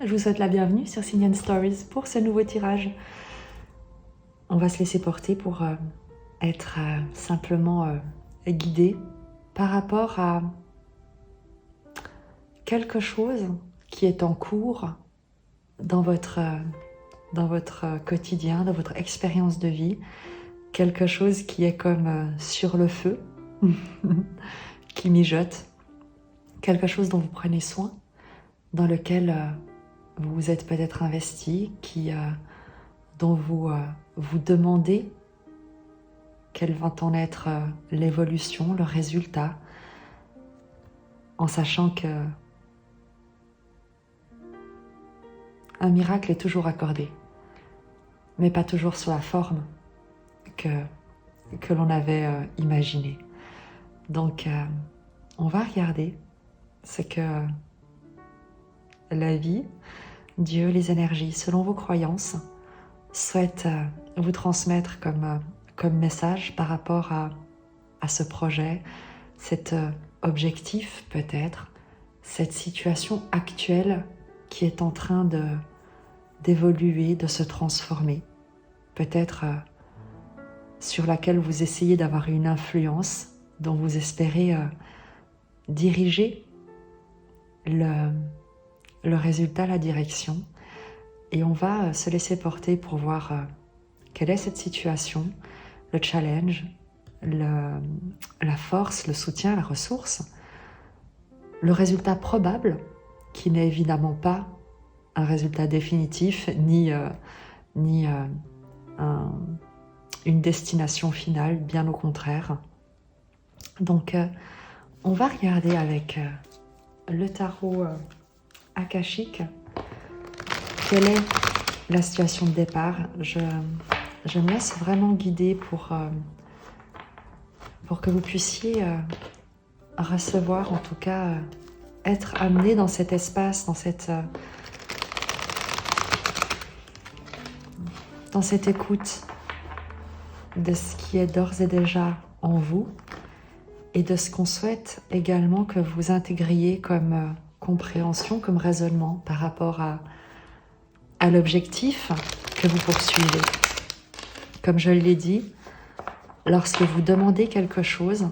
Je vous souhaite la bienvenue sur Signan Stories pour ce nouveau tirage. On va se laisser porter pour être simplement guidé par rapport à quelque chose qui est en cours dans votre quotidien, dans votre expérience de vie, quelque chose qui est comme sur le feu, qui mijote, quelque chose dont vous prenez soin, dans lequel vous vous êtes peut-être investi, dont vous vous demandez quelle va en être l'évolution, le résultat, en sachant que un miracle est toujours accordé, mais pas toujours sous la forme que l'on avait imaginé. Donc, on va regarder ce que la vie, Dieu, les énergies, selon vos croyances, souhaitent vous transmettre comme message par rapport à ce projet, cet objectif peut-être, cette situation actuelle qui est en train d'évoluer, de se transformer, peut-être sur laquelle vous essayez d'avoir une influence, dont vous espérez diriger le résultat, la direction. Et on va se laisser porter pour voir quelle est cette situation, le challenge, la force, le soutien, la ressource, le résultat probable, qui n'est évidemment pas un résultat définitif, ni une destination finale, bien au contraire. Donc, on va regarder avec le tarot akashique quelle est la situation de départ. Je me laisse vraiment guider pour que vous puissiez recevoir, en tout cas, être amené dans cet espace, dans cette écoute de ce qui est d'ores et déjà en vous et de ce qu'on souhaite également que vous intégriez comme compréhension, comme raisonnement par rapport à l'objectif que vous poursuivez. Comme je l'ai dit, lorsque vous demandez quelque chose,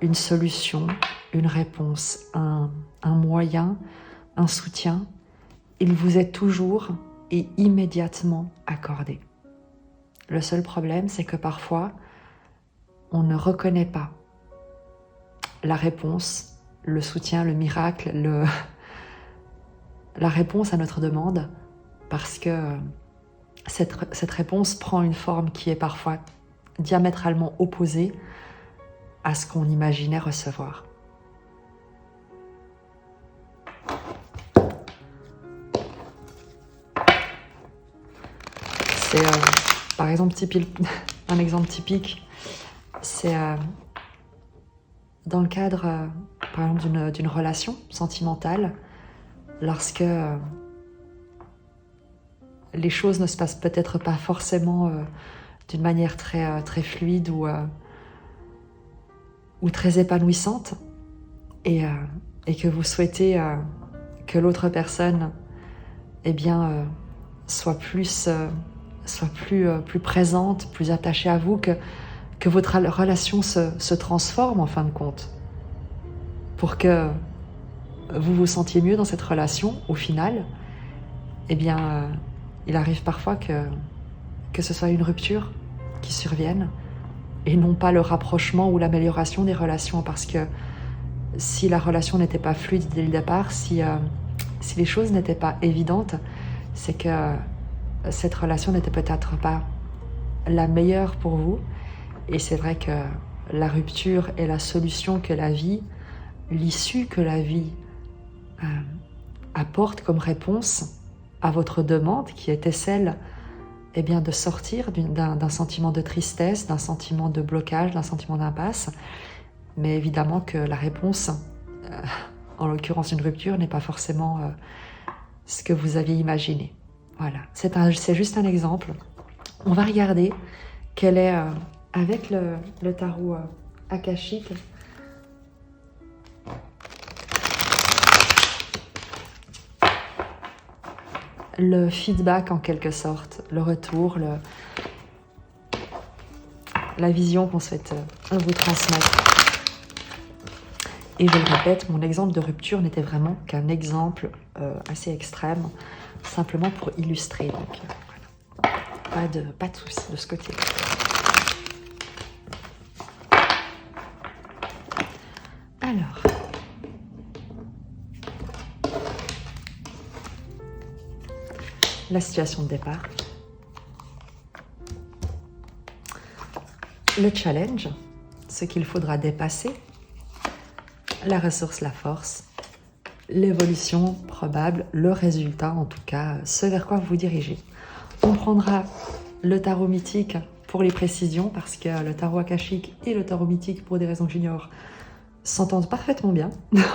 une solution, une réponse, un moyen, un soutien, il vous est toujours et immédiatement accordé. Le seul problème, c'est que parfois, on ne reconnaît pas la réponse, le soutien, le miracle, la réponse à notre demande, parce que cette réponse prend une forme qui est parfois diamétralement opposée à ce qu'on imaginait recevoir. C'est par exemple un exemple typique, c'est dans le cadre par exemple d'une relation sentimentale, lorsque les choses ne se passent peut-être pas forcément d'une manière très fluide ou très épanouissante, et que vous souhaitez que l'autre personne soit plus présente, plus attachée à vous, que votre relation se transforme en fin de compte, pour que vous vous sentiez mieux dans cette relation. Au final, il arrive parfois que ce soit une rupture qui survienne et non pas le rapprochement ou l'amélioration des relations, parce que si la relation n'était pas fluide dès le départ, si les choses n'étaient pas évidentes, c'est que cette relation n'était peut-être pas la meilleure pour vous. Et c'est vrai que la rupture est la solution que la vie, l'issue que la vie apporte comme réponse à votre demande, qui était celle de sortir d'un sentiment de tristesse, d'un sentiment de blocage, d'un sentiment d'impasse. Mais évidemment que la réponse, en l'occurrence une rupture, n'est pas forcément ce que vous aviez imaginé. Voilà, c'est juste un exemple. On va regarder quelle est, avec le tarot akashique, le feedback en quelque sorte, le retour, la vision qu'on souhaite vous transmettre. Et je le répète, mon exemple de rupture n'était vraiment qu'un exemple assez extrême, simplement pour illustrer. Donc, voilà. Pas de souci de ce côté-là. Alors, la situation de départ. Le challenge, ce qu'il faudra dépasser. La ressource, la force. L'évolution probable, le résultat en tout cas, ce vers quoi vous vous dirigez. On prendra le tarot mythique pour les précisions parce que le tarot akashique et le tarot mythique, pour des raisons que j'ignore, s'entendent parfaitement bien.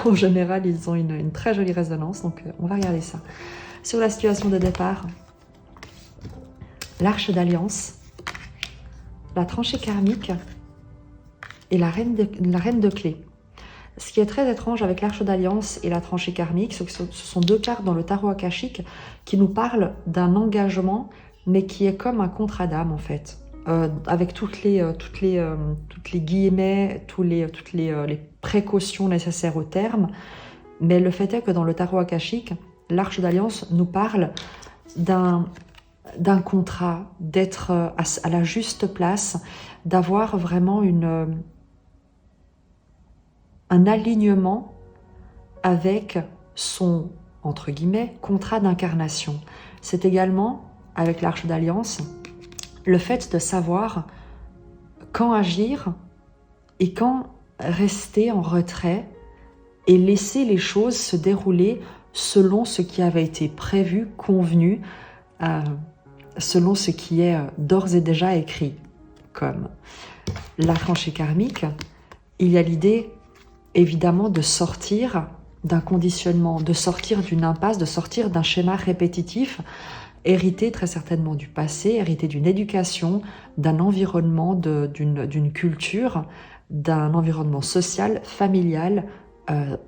En général, ils ont une très jolie résonance, donc on va regarder ça. Sur la situation de départ, l'arche d'alliance, la tranchée karmique et la reine de clés. Ce qui est très étrange avec l'arche d'alliance et la tranchée karmique, c'est que ce sont deux cartes dans le tarot akashique qui nous parlent d'un engagement, mais qui est comme un contrat d'âme en fait. Avec toutes les guillemets, toutes les précautions nécessaires au terme. Mais le fait est que dans le tarot akashique, l'arche d'alliance nous parle d'un contrat, d'être à la juste place, d'avoir vraiment un alignement avec son, entre guillemets, contrat d'incarnation. C'est également, avec l'arche d'alliance, le fait de savoir quand agir et quand rester en retrait et laisser les choses se dérouler selon ce qui avait été prévu, convenu, selon ce qui est d'ores et déjà écrit. Comme la tranchée karmique, il y a l'idée évidemment de sortir d'un conditionnement, de sortir d'une impasse, de sortir d'un schéma répétitif, hérité très certainement du passé, hérité d'une éducation, d'un environnement, d'une culture, d'un environnement social, familial.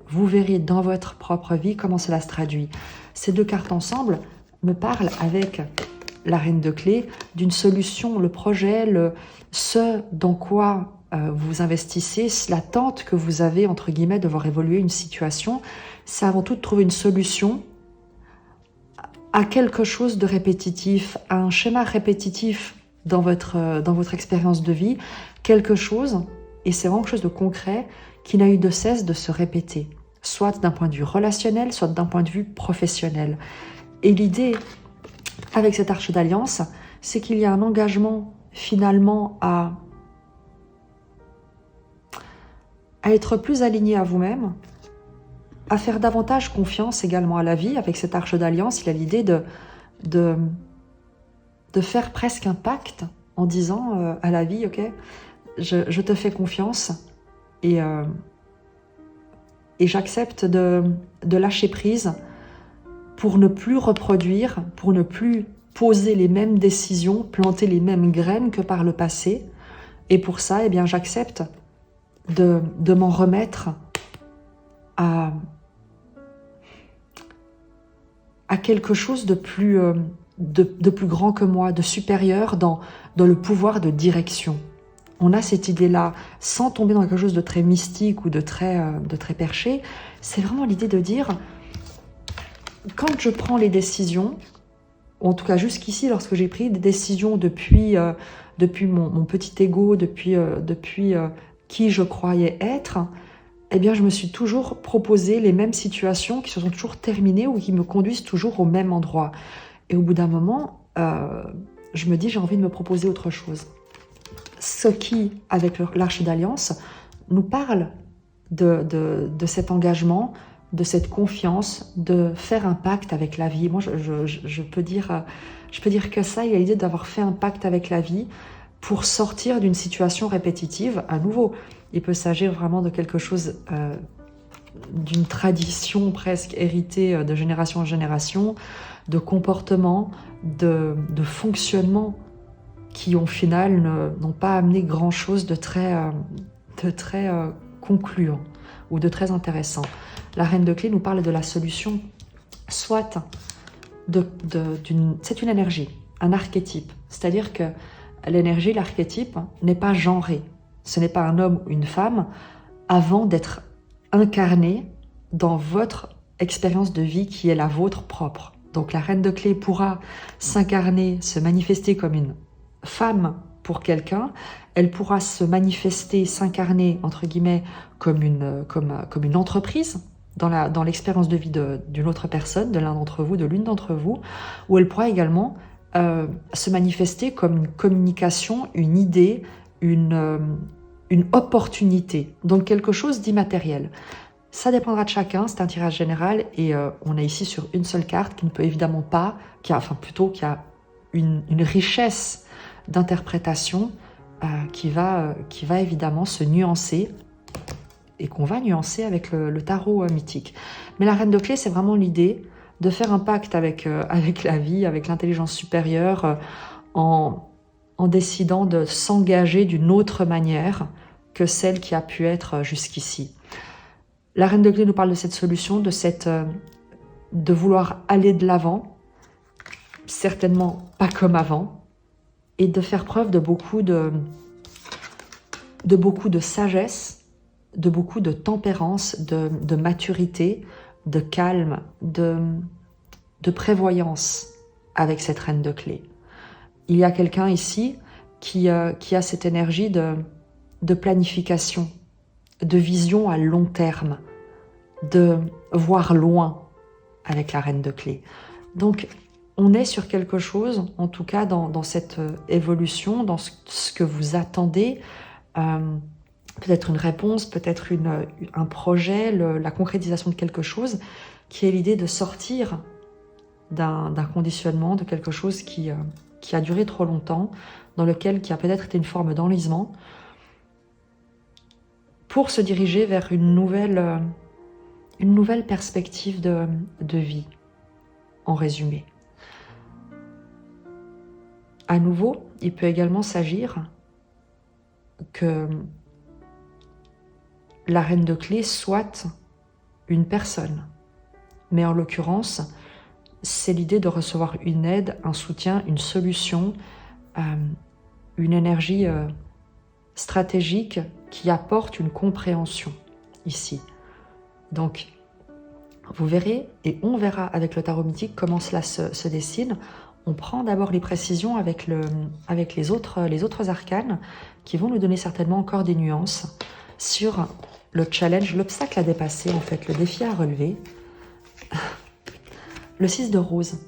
Vous verrez dans votre propre vie comment cela se traduit. Ces deux cartes ensemble me parlent avec la reine de clés d'une solution, le projet, ce dans quoi vous investissez, l'attente que vous avez, entre guillemets, de voir évoluer une situation, c'est avant tout de trouver une solution à quelque chose de répétitif, à un schéma répétitif dans votre expérience de vie, quelque chose, et c'est vraiment quelque chose de concret, qui n'a eu de cesse de se répéter, soit d'un point de vue relationnel, soit d'un point de vue professionnel. Et l'idée, avec cette arche d'alliance, c'est qu'il y a un engagement finalement à être plus aligné à vous-même, à faire davantage confiance également à la vie. Avec cette arche d'alliance, il y a l'idée de faire presque un pacte en disant à la vie, ok, je te fais confiance et j'accepte de lâcher prise pour ne plus reproduire, pour ne plus poser les mêmes décisions, planter les mêmes graines que par le passé. Et pour ça, eh bien, j'accepte de m'en remettre à quelque chose de plus grand que moi, de supérieur dans le pouvoir de direction. On a cette idée-là, sans tomber dans quelque chose de très mystique ou de très perché, c'est vraiment l'idée de dire, quand je prends les décisions, ou en tout cas jusqu'ici, lorsque j'ai pris des décisions depuis mon petit ego, depuis qui je croyais être, eh bien, je me suis toujours proposé les mêmes situations qui se sont toujours terminées ou qui me conduisent toujours au même endroit. Et au bout d'un moment, je me dis, j'ai envie de me proposer autre chose. Ce qui, avec l'arche d'alliance, nous parle de cet engagement, de cette confiance, de faire un pacte avec la vie. Moi, je peux dire que ça, il y a l'idée d'avoir fait un pacte avec la vie pour sortir d'une situation répétitive. À nouveau, il peut s'agir vraiment de quelque chose, d'une tradition presque héritée de génération en génération, de comportements, de fonctionnements qui, au final, n'ont pas amené grand-chose de très concluant ou de très intéressant. La reine de clés nous parle de la solution, soit c'est une énergie, un archétype. C'est-à-dire que l'énergie, l'archétype, n'est pas genré. Ce n'est pas un homme ou une femme avant d'être incarné dans votre expérience de vie qui est la vôtre propre. Donc la reine de clé pourra s'incarner, se manifester comme une femme pour quelqu'un, elle pourra se manifester, s'incarner, entre guillemets, comme une entreprise dans l'expérience de vie d'une autre personne, de l'un d'entre vous, de l'une d'entre vous, ou elle pourra également se manifester comme une communication, une idée, une opportunité, donc quelque chose d'immatériel. Ça dépendra de chacun, c'est un tirage général et on est ici sur une seule carte qui ne peut évidemment pas, qui a une richesse d'interprétation qui va évidemment se nuancer et qu'on va nuancer avec le tarot mythique. Mais la reine de clé, c'est vraiment l'idée de faire un pacte avec la vie, avec l'intelligence supérieure, en décidant de s'engager d'une autre manière que celle qui a pu être jusqu'ici. La reine de clé nous parle de cette solution, de vouloir aller de l'avant, certainement pas comme avant, et de faire preuve de beaucoup de sagesse, de beaucoup de tempérance, de maturité, de calme, de prévoyance avec cette reine de clé. Il y a quelqu'un ici qui a cette énergie de planification, de vision à long terme, de voir loin avec la reine de clé. Donc, on est sur quelque chose, en tout cas dans cette évolution, dans ce que vous attendez, peut-être une réponse, peut-être un projet, la concrétisation de quelque chose, qui est l'idée de sortir d'un conditionnement, de quelque chose qui a duré trop longtemps, qui a peut-être été une forme d'enlisement, pour se diriger vers une nouvelle perspective de vie, en résumé. À nouveau, il peut également s'agir que la reine de clé soit une personne. Mais en l'occurrence, c'est l'idée de recevoir une aide, un soutien, une solution, une énergie stratégique qui apporte une compréhension ici. Donc, vous verrez et on verra avec le tarot mythique comment cela se dessine. On prend d'abord les précisions avec les autres arcanes qui vont nous donner certainement encore des nuances sur le challenge, l'obstacle à dépasser, en fait, le défi à relever. Le 6 de rose,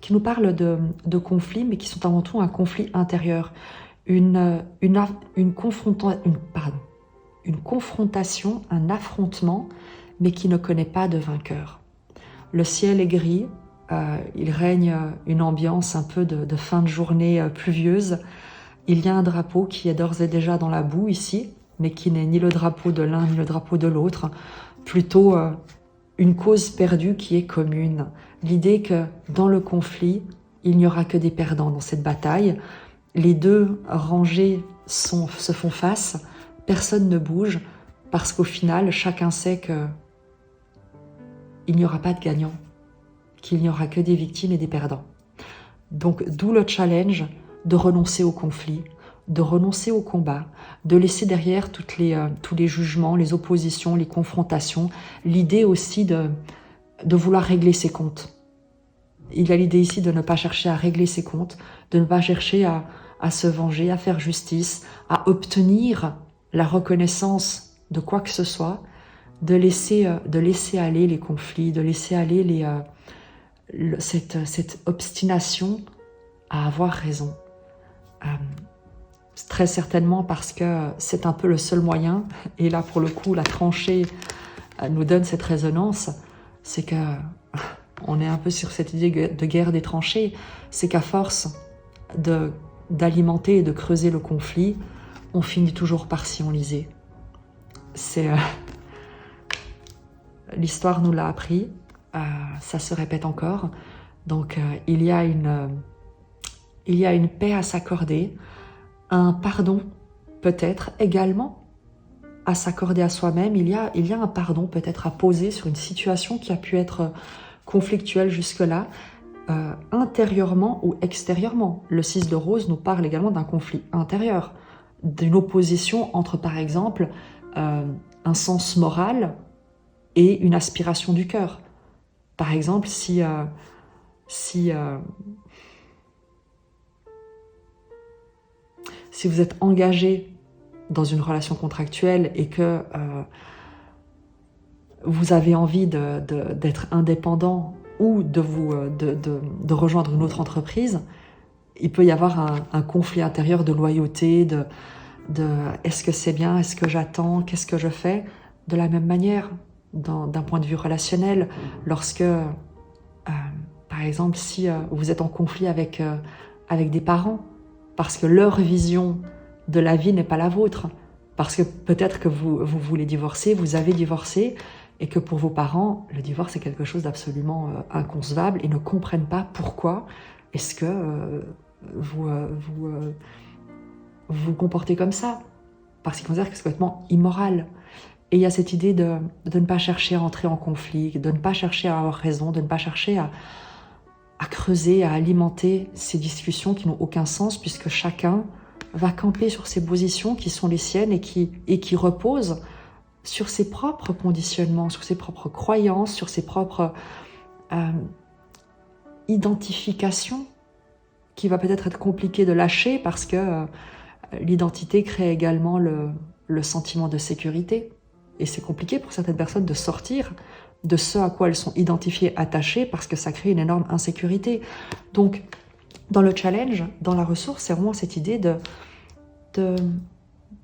qui nous parle de conflits, mais qui sont avant tout un conflit intérieur. Une confrontation, un affrontement, mais qui ne connaît pas de vainqueur. Le ciel est gris, il règne une ambiance un peu de fin de journée pluvieuse. Il y a un drapeau qui est d'ores et déjà dans la boue ici, mais qui n'est ni le drapeau de l'un ni le drapeau de l'autre, plutôt une cause perdue qui est commune. L'idée que dans le conflit, il n'y aura que des perdants dans cette bataille. Les deux rangées se font face, personne ne bouge, parce qu'au final, chacun sait que il n'y aura pas de gagnant, qu'il n'y aura que des victimes et des perdants. Donc, d'où le challenge de renoncer au conflit, de renoncer au combat, de laisser derrière tous les jugements, les oppositions, les confrontations, l'idée aussi de vouloir régler ses comptes. Il y a l'idée ici de ne pas chercher à régler ses comptes, de ne pas chercher à se venger, à faire justice, à obtenir la reconnaissance de quoi que ce soit, de laisser aller les conflits, de laisser aller cette obstination à avoir raison. Très certainement parce que c'est un peu le seul moyen, et là pour le coup la tranchée nous donne cette résonance, c'est que on est un peu sur cette idée de guerre des tranchées, c'est qu'à force d'alimenter et de creuser le conflit, on finit toujours par s'y enliser. L'histoire nous l'a appris, ça se répète encore, donc il y a une paix à s'accorder, un pardon peut-être également à s'accorder à soi-même, il y a un pardon peut-être à poser sur une situation qui a pu être conflictuelle jusque-là, intérieurement ou extérieurement. Le 6 de rose nous parle également d'un conflit intérieur, d'une opposition entre, par exemple, un sens moral et une aspiration du cœur. Par exemple, si vous êtes engagé dans une relation contractuelle et que vous avez envie d'être indépendant ou de rejoindre une autre entreprise, il peut y avoir un conflit intérieur de loyauté, de est-ce que c'est bien, est-ce que j'attends, qu'est-ce que je fais. De la même manière, d'un point de vue relationnel, lorsque, par exemple, si vous êtes en conflit avec des parents, parce que leur vision de la vie n'est pas la vôtre, parce que peut-être que vous voulez divorcer, vous avez divorcé, et que pour vos parents, le divorce est quelque chose d'absolument inconcevable, et ne comprennent pas pourquoi est-ce que vous vous comportez comme ça, parce qu'ils considèrent que c'est complètement immoral. Et il y a cette idée de ne pas chercher à entrer en conflit, de ne pas chercher à avoir raison, de ne pas chercher à creuser, à alimenter ces discussions qui n'ont aucun sens, puisque chacun va camper sur ses positions qui sont les siennes et qui reposent sur ses propres conditionnements, sur ses propres croyances, sur ses propres identifications, qui va peut-être être compliqué de lâcher parce que l'identité crée également le sentiment de sécurité. Et c'est compliqué pour certaines personnes de sortir de ce à quoi elles sont identifiées, attachées, parce que ça crée une énorme insécurité. Donc, dans le challenge, dans la ressource, c'est vraiment cette idée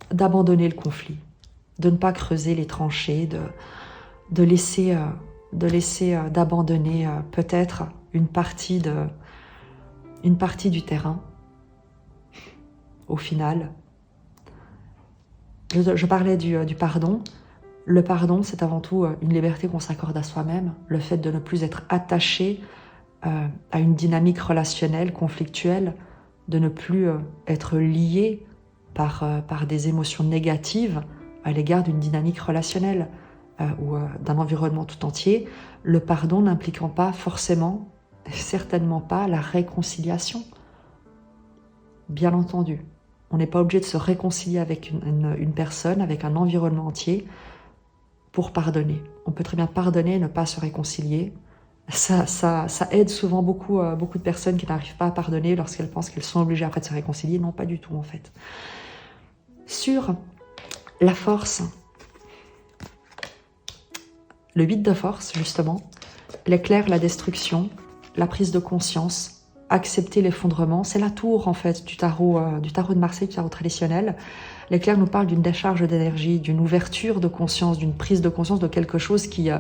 d'abandonner le conflit, de ne pas creuser les tranchées, d'abandonner peut-être une partie du terrain. Au final, je parlais du pardon. Le pardon, c'est avant tout une liberté qu'on s'accorde à soi-même, le fait de ne plus être attaché à une dynamique relationnelle, conflictuelle, de ne plus être lié par des émotions négatives à l'égard d'une dynamique relationnelle ou d'un environnement tout entier. Le pardon n'impliquant pas forcément, certainement pas, la réconciliation. Bien entendu, on n'est pas obligé de se réconcilier avec une personne, avec un environnement entier, pour pardonner. On peut très bien pardonner et ne pas se réconcilier. Ça aide souvent beaucoup de personnes qui n'arrivent pas à pardonner lorsqu'elles pensent qu'elles sont obligées après de se réconcilier. Non, pas du tout en fait. Sur la force, le 8 de force justement, l'éclair, la destruction, la prise de conscience, accepter l'effondrement, c'est la tour en fait du tarot de Marseille, du tarot traditionnel. L'éclair nous parle d'une décharge d'énergie, d'une ouverture de conscience, d'une prise de conscience de quelque chose qui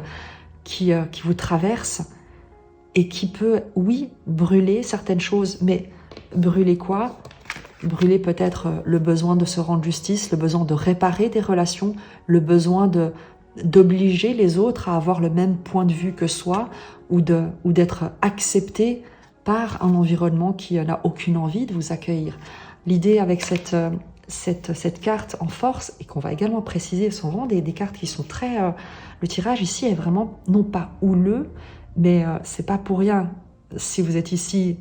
vous traverse et qui peut, oui, brûler certaines choses. Mais brûler quoi? Brûler peut-être le besoin de se rendre justice, le besoin de réparer des relations, le besoin d'obliger les autres à avoir le même point de vue que soi ou d'être accepté par un environnement qui n'a aucune envie de vous accueillir. L'idée avec cette carte en force, et qu'on va également préciser, sont vraiment des cartes qui sont très... le tirage ici est vraiment, non pas houleux, mais c'est pas pour rien. Si vous êtes ici,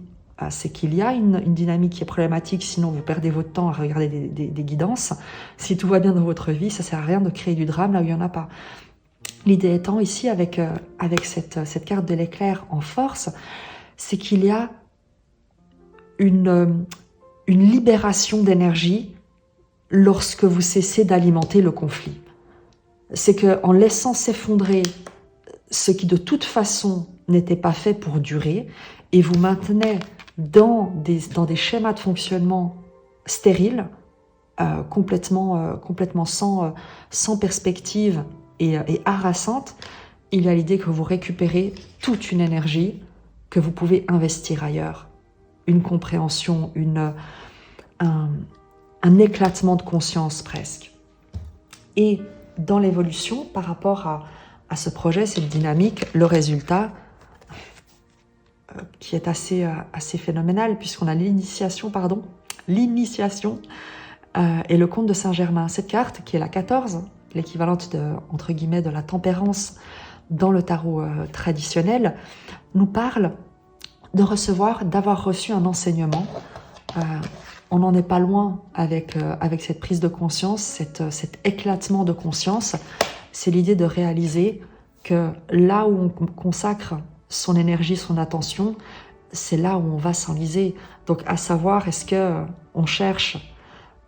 c'est qu'il y a une dynamique qui est problématique, sinon vous perdez votre temps à regarder des guidances. Si tout va bien dans votre vie, ça sert à rien de créer du drame là où il n'y en a pas. L'idée étant ici, avec cette carte de l'éclair en force, c'est qu'il y a une libération d'énergie lorsque vous cessez d'alimenter le conflit. C'est qu'en laissant s'effondrer ce qui de toute façon n'était pas fait pour durer, et vous maintenez dans des schémas de fonctionnement stériles, complètement sans perspective et harassante, il y a l'idée que vous récupérez toute une énergie que vous pouvez investir ailleurs. Une compréhension, un éclatement de conscience presque. Et dans l'évolution, par rapport à ce projet, cette dynamique, le résultat, qui est assez phénoménal, puisqu'on a l'initiation et le comte de Saint-Germain. Cette carte, qui est la 14, l'équivalente entre guillemets de la tempérance dans le tarot traditionnel, nous parle de recevoir, d'avoir reçu un enseignement. On n'en est pas loin avec cette prise de conscience, cet éclatement de conscience. C'est l'idée de réaliser que là où on consacre son énergie, son attention, c'est là où on va s'enliser. Donc à savoir, est-ce qu'on cherche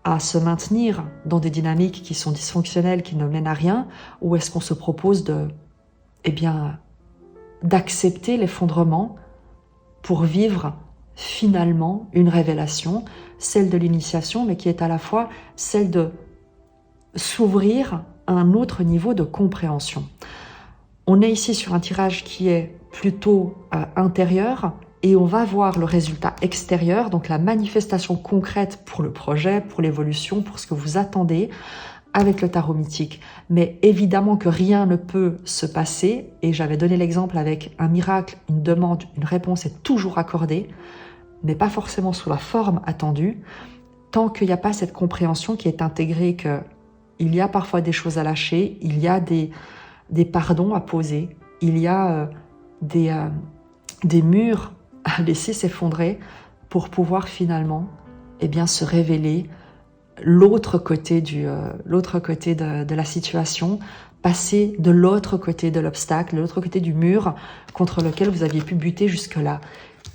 à se maintenir dans des dynamiques qui sont dysfonctionnelles, qui ne mènent à rien, ou est-ce qu'on se propose d'accepter l'effondrement pour vivre finalement une révélation, celle de l'initiation, mais qui est à la fois celle de s'ouvrir à un autre niveau de compréhension. On est ici sur un tirage qui est plutôt intérieur, et on va voir le résultat extérieur, donc la manifestation concrète pour le projet, pour l'évolution, pour ce que vous attendez avec le tarot mythique. Mais évidemment que rien ne peut se passer, et j'avais donné l'exemple avec un miracle, une demande, une réponse est toujours accordée, mais pas forcément sous la forme attendue, tant qu'il n'y a pas cette compréhension qui est intégrée qu'il y a parfois des choses à lâcher, il y a des pardons à poser, il y a des murs à laisser s'effondrer pour pouvoir finalement se révéler l'autre côté de la situation, passer de l'autre côté de l'obstacle, de l'autre côté du mur contre lequel vous aviez pu buter jusque-là.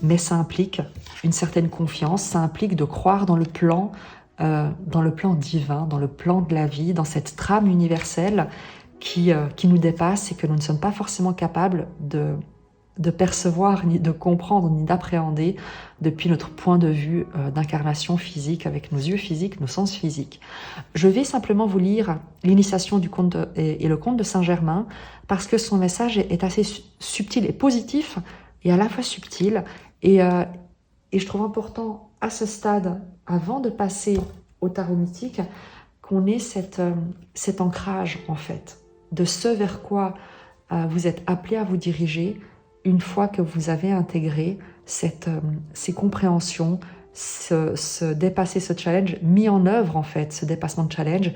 Mais ça implique une certaine confiance, ça implique de croire dans le plan divin, dans le plan de la vie, dans cette trame universelle qui nous dépasse et que nous ne sommes pas forcément capables de percevoir, ni de comprendre, ni d'appréhender depuis notre point de vue d'incarnation physique, avec nos yeux physiques, nos sens physiques. Je vais simplement vous lire l'initiation du conte et le conte de Saint-Germain, parce que son message est assez subtil et positif, et à la fois subtil, et je trouve important à ce stade, avant de passer au tarot mythique, qu'on ait cet ancrage en fait, de ce vers quoi vous êtes appelé à vous diriger, une fois que vous avez intégré ces compréhensions, ce dépasser ce challenge, mis en œuvre en fait ce dépassement de challenge,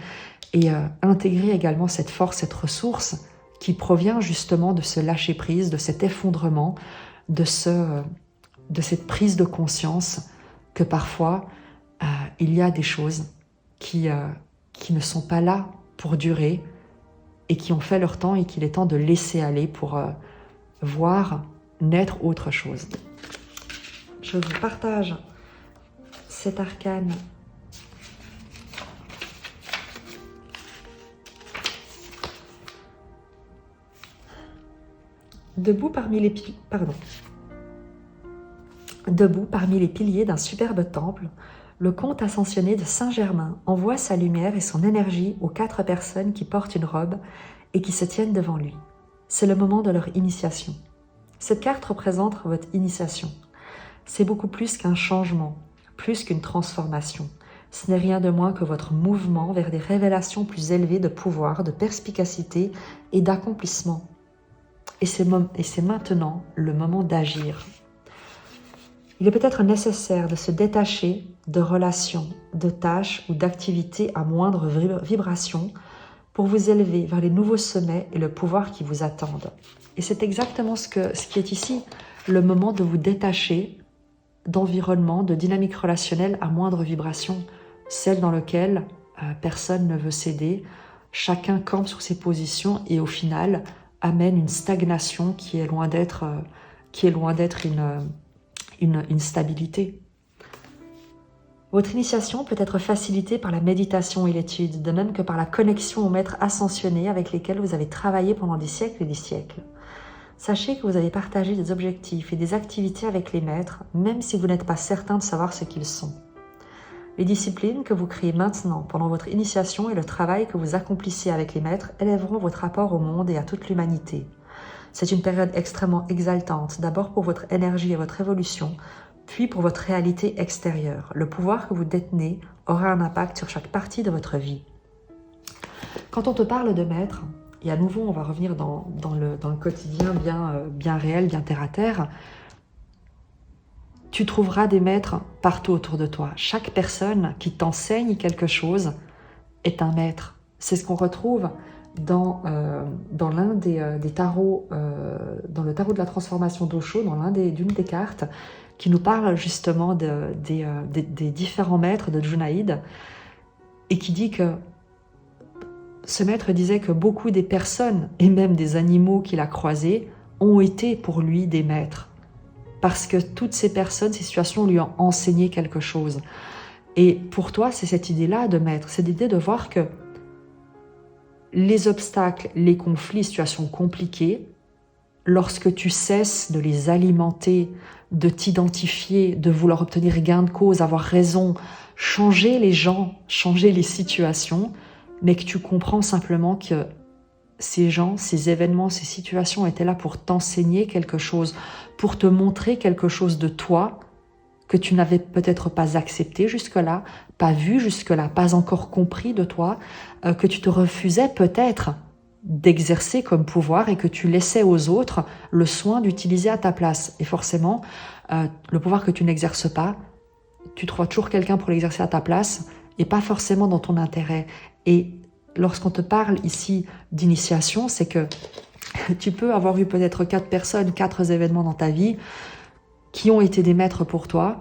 et intégrer également cette force, cette ressource qui provient justement de ce lâcher prise, de cet effondrement, de cette prise de conscience que parfois il y a des choses qui ne sont pas là pour durer et qui ont fait leur temps et qu'il est temps de laisser aller pour voir naître autre chose. Je vous partage cet arcane debout parmi les piliers d'un superbe temple. Le comte ascensionné de Saint-Germain envoie sa lumière et son énergie aux 4 personnes qui portent une robe et qui se tiennent devant lui. C'est le moment de leur initiation. Cette carte représente votre initiation. C'est beaucoup plus qu'un changement, plus qu'une transformation. Ce n'est rien de moins que votre mouvement vers des révélations plus élevées de pouvoir, de perspicacité et d'accomplissement. Et c'est maintenant le moment d'agir. Il est peut-être nécessaire de se détacher de relations, de tâches ou d'activités à moindre vibration pour vous élever vers les nouveaux sommets et le pouvoir qui vous attendent. Et c'est exactement ce qui est ici, le moment de vous détacher d'environnements, de dynamiques relationnelles à moindre vibration, celle dans laquelle personne ne veut céder, chacun campe sur ses positions et au final amène une stagnation qui est loin d'être une stabilité. Votre initiation peut être facilitée par la méditation et l'étude, de même que par la connexion aux maîtres ascensionnés avec lesquels vous avez travaillé pendant des siècles et des siècles. Sachez que vous avez partagé des objectifs et des activités avec les maîtres, même si vous n'êtes pas certain de savoir ce qu'ils sont. Les disciplines que vous créez maintenant pendant votre initiation et le travail que vous accomplissez avec les maîtres élèveront votre rapport au monde et à toute l'humanité. C'est une période extrêmement exaltante, d'abord pour votre énergie et votre évolution, puis pour votre réalité extérieure. Le pouvoir que vous détenez aura un impact sur chaque partie de votre vie. Quand on te parle de maître, et à nouveau on va revenir dans le quotidien bien réel, bien terre à terre, tu trouveras des maîtres partout autour de toi. Chaque personne qui t'enseigne quelque chose est un maître. C'est ce qu'on retrouve dans l'un des tarots, dans le tarot de la transformation d'Osho, dans d'une des cartes, qui nous parle justement des différents maîtres de Junaïd, et qui dit que ce maître disait que beaucoup des personnes, et même des animaux qu'il a croisés, ont été pour lui des maîtres. Parce que toutes ces personnes, ces situations lui ont enseigné quelque chose. Et pour toi, c'est cette idée-là de maître, c'est l'idée de voir que les obstacles, les conflits, les situations compliquées, lorsque tu cesses de les alimenter, de t'identifier, de vouloir obtenir gain de cause, avoir raison, changer les gens, changer les situations, mais que tu comprends simplement que ces gens, ces événements, ces situations étaient là pour t'enseigner quelque chose, pour te montrer quelque chose de toi que tu n'avais peut-être pas accepté jusque-là, pas vu jusque-là, pas encore compris de toi, que tu te refusais peut-être d'exercer comme pouvoir et que tu laissais aux autres le soin d'utiliser à ta place. Et forcément, le pouvoir que tu n'exerces pas, tu trouves toujours quelqu'un pour l'exercer à ta place et pas forcément dans ton intérêt. Et lorsqu'on te parle ici d'initiation, c'est que tu peux avoir eu peut-être 4 personnes, 4 événements dans ta vie qui ont été des maîtres pour toi,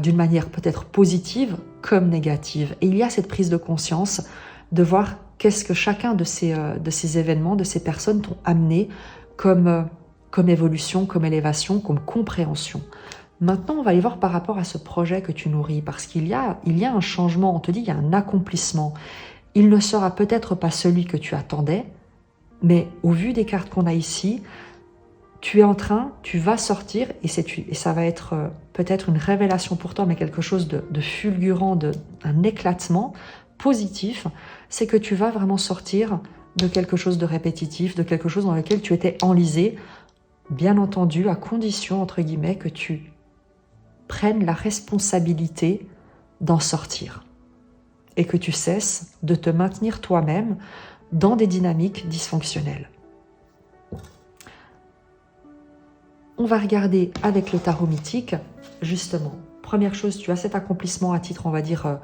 d'une manière peut-être positive comme négative. Et il y a cette prise de conscience de voir qu'est-ce que chacun de ces événements, de ces personnes t'ont amené comme évolution, comme élévation, comme compréhension. Maintenant, on va aller voir par rapport à ce projet que tu nourris, parce qu'il y a un changement, on te dit, il y a un accomplissement. Il ne sera peut-être pas celui que tu attendais, mais au vu des cartes qu'on a ici, tu vas sortir, et ça va être peut-être une révélation pour toi, mais quelque chose de fulgurant, un éclatement positif, c'est que tu vas vraiment sortir de quelque chose de répétitif, de quelque chose dans lequel tu étais enlisé, bien entendu, à condition, entre guillemets, que tu prennes la responsabilité d'en sortir, et que tu cesses de te maintenir toi-même dans des dynamiques dysfonctionnelles. On va regarder avec le tarot mythique, justement. Première chose, tu as cet accomplissement à titre, on va dire,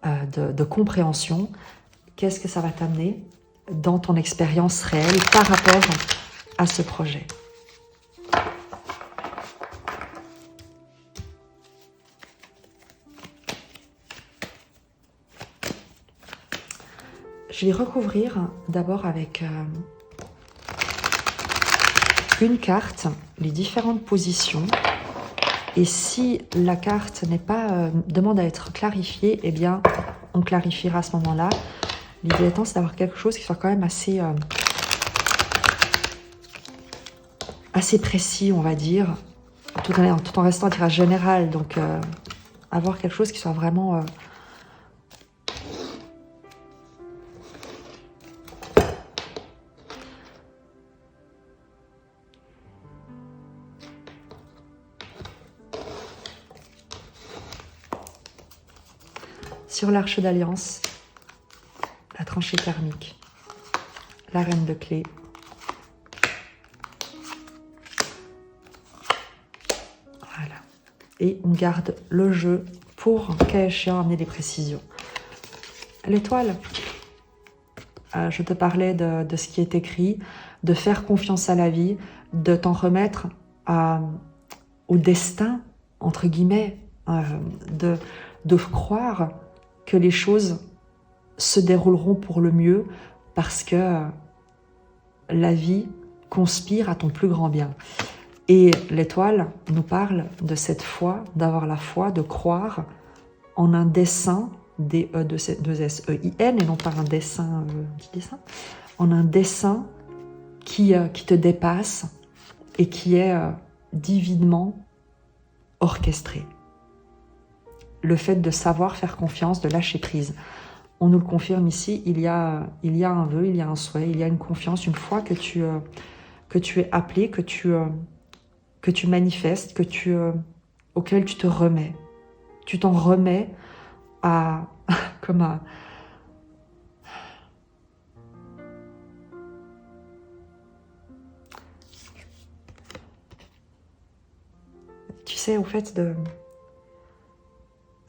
de compréhension. Qu'est-ce que ça va t'amener dans ton expérience réelle par rapport à ce projet? Je vais recouvrir d'abord avec une carte, les différentes positions. Et si la carte n'est pas demande à être clarifiée, eh bien, on clarifiera à ce moment-là. L'idée étant, c'est d'avoir quelque chose qui soit quand même assez précis, on va dire, tout en restant à tirage général. Donc, avoir quelque chose qui soit vraiment... Sur l'arche d'alliance, la tranchée karmique, la reine de clés, voilà. Et on garde le jeu pour, cas échéant, amener des précisions. L'étoile, je te parlais de ce qui est écrit, de faire confiance à la vie, de t'en remettre au destin, entre guillemets, de croire que les choses se dérouleront pour le mieux parce que la vie conspire à ton plus grand bien. Et l'étoile nous parle de cette foi, d'avoir la foi, de croire en un dessein, D-E-2-S-E-I-N, et non pas un dessin, en un dessein qui te dépasse et qui est divinement orchestré. Le fait de savoir faire confiance, de lâcher prise. On nous le confirme ici, il y a un vœu, il y a un souhait, il y a une confiance, une foi que tu es appelé, que tu manifestes, auquel tu te remets. Tu t'en remets tu sais, au fait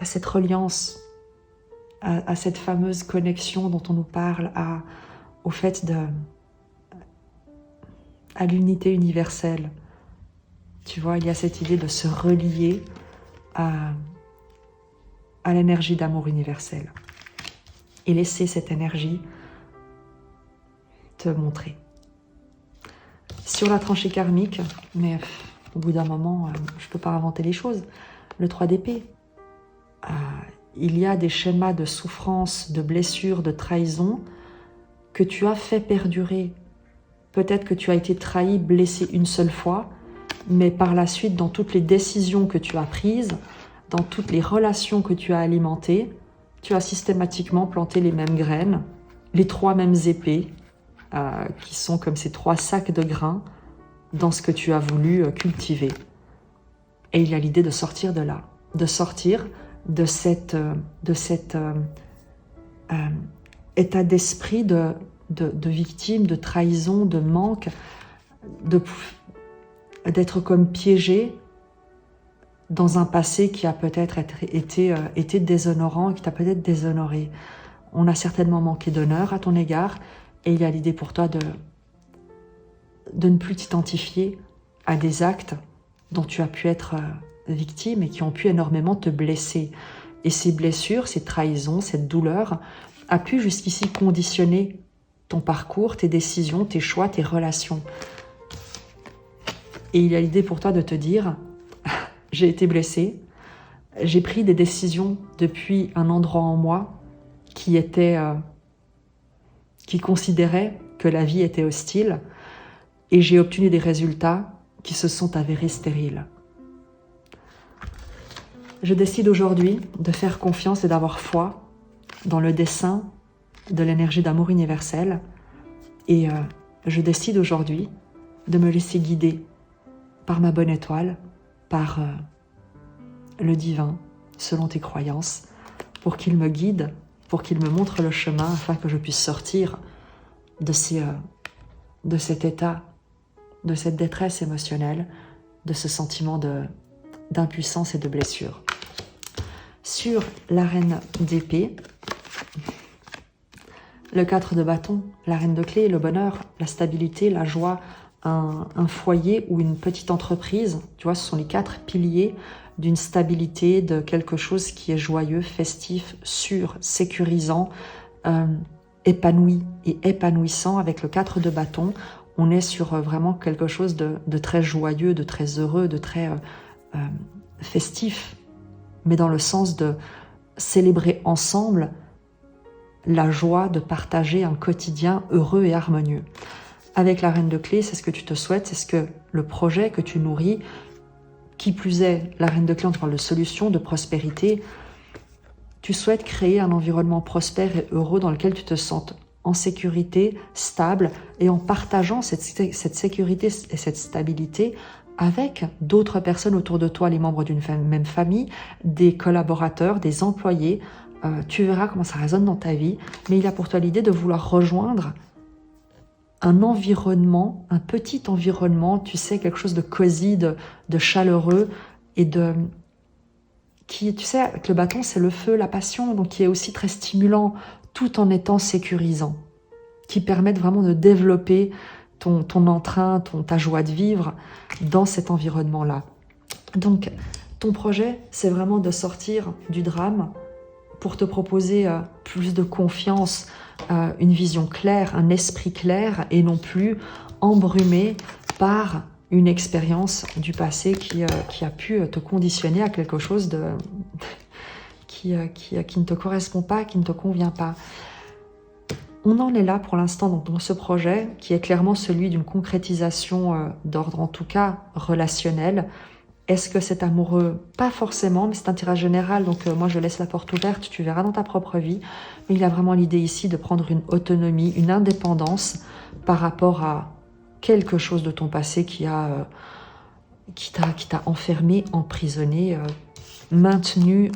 à cette reliance, à cette fameuse connexion dont on nous parle, au fait à l'unité universelle. Tu vois, il y a cette idée de se relier à l'énergie d'amour universel et laisser cette énergie te montrer. Sur la tranchée karmique, mais au bout d'un moment, je ne peux pas inventer les choses, le 3 d'épée, il y a des schémas de souffrance, de blessure, de trahison que tu as fait perdurer. Peut-être que tu as été trahi, blessé une seule fois, mais par la suite, dans toutes les décisions que tu as prises, dans toutes les relations que tu as alimentées, tu as systématiquement planté les mêmes graines, les 3 mêmes épées, qui sont comme ces 3 sacs de grains dans ce que tu as voulu cultiver. Et il y a l'idée de sortir de là, de sortir de cet état d'esprit de victime, de trahison, de manque, d'être comme piégé dans un passé qui a peut-être été déshonorant et qui t'a peut-être déshonoré. On a certainement manqué d'honneur à ton égard et il y a l'idée pour toi de ne plus t'identifier à des actes dont tu as pu être victime et qui ont pu énormément te blesser. Et ces blessures, ces trahisons, cette douleur a pu jusqu'ici conditionner ton parcours, tes décisions, tes choix, tes relations. Et il y a l'idée pour toi de te dire « J'ai été blessé, j'ai pris des décisions depuis un endroit en moi qui considérait que la vie était hostile et j'ai obtenu des résultats qui se sont avérés stériles. Je décide aujourd'hui de faire confiance et d'avoir foi dans le dessein de l'énergie d'amour universel et je décide aujourd'hui de me laisser guider par ma bonne étoile, par le divin, selon tes croyances, pour qu'il me guide, pour qu'il me montre le chemin afin que je puisse sortir de cet état, de cette détresse émotionnelle, de ce sentiment d'impuissance et de blessure. Sur la reine d'épée, le 4 de bâton, la reine de clé, le bonheur, la stabilité, la joie, un foyer ou une petite entreprise, tu vois, ce sont les 4 piliers d'une stabilité, de quelque chose qui est joyeux, festif, sûr, sécurisant, épanoui et épanouissant. Avec le 4 de bâton, on est sur vraiment quelque chose de très joyeux, de très heureux, de très festif, mais dans le sens de célébrer ensemble la joie de partager un quotidien heureux et harmonieux. Avec la reine de clé, c'est ce que tu te souhaites, c'est ce que le projet que tu nourris, qui plus est, la reine de clé, on te parle de solutions, de prospérité. Tu souhaites créer un environnement prospère et heureux dans lequel tu te sentes en sécurité, stable, et en partageant cette sécurité et cette stabilité avec d'autres personnes autour de toi, les membres d'une même famille, des collaborateurs, des employés. Tu verras comment ça résonne dans ta vie, mais il y a pour toi l'idée de vouloir rejoindre un environnement, un petit environnement, tu sais, quelque chose de cosy, de chaleureux et qui, tu sais, avec le bâton, c'est le feu, la passion, donc qui est aussi très stimulant, tout en étant sécurisant, qui permettent vraiment de développer ton entrain, ta joie de vivre dans cet environnement-là. Donc, ton projet, c'est vraiment de sortir du drame pour te proposer plus de confiance, une vision claire, un esprit clair et non plus embrumé par une expérience du passé qui a pu te conditionner à quelque chose qui ne te correspond pas, qui ne te convient pas. On en est là pour l'instant dans ce projet qui est clairement celui d'une concrétisation d'ordre en tout cas relationnel. Est-ce que c'est amoureux? Pas forcément, mais c'est un tirage général, donc moi je laisse la porte ouverte, tu verras dans ta propre vie. Mais il y a vraiment l'idée ici de prendre une autonomie, une indépendance par rapport à quelque chose de ton passé qui t'a enfermé, emprisonné, maintenu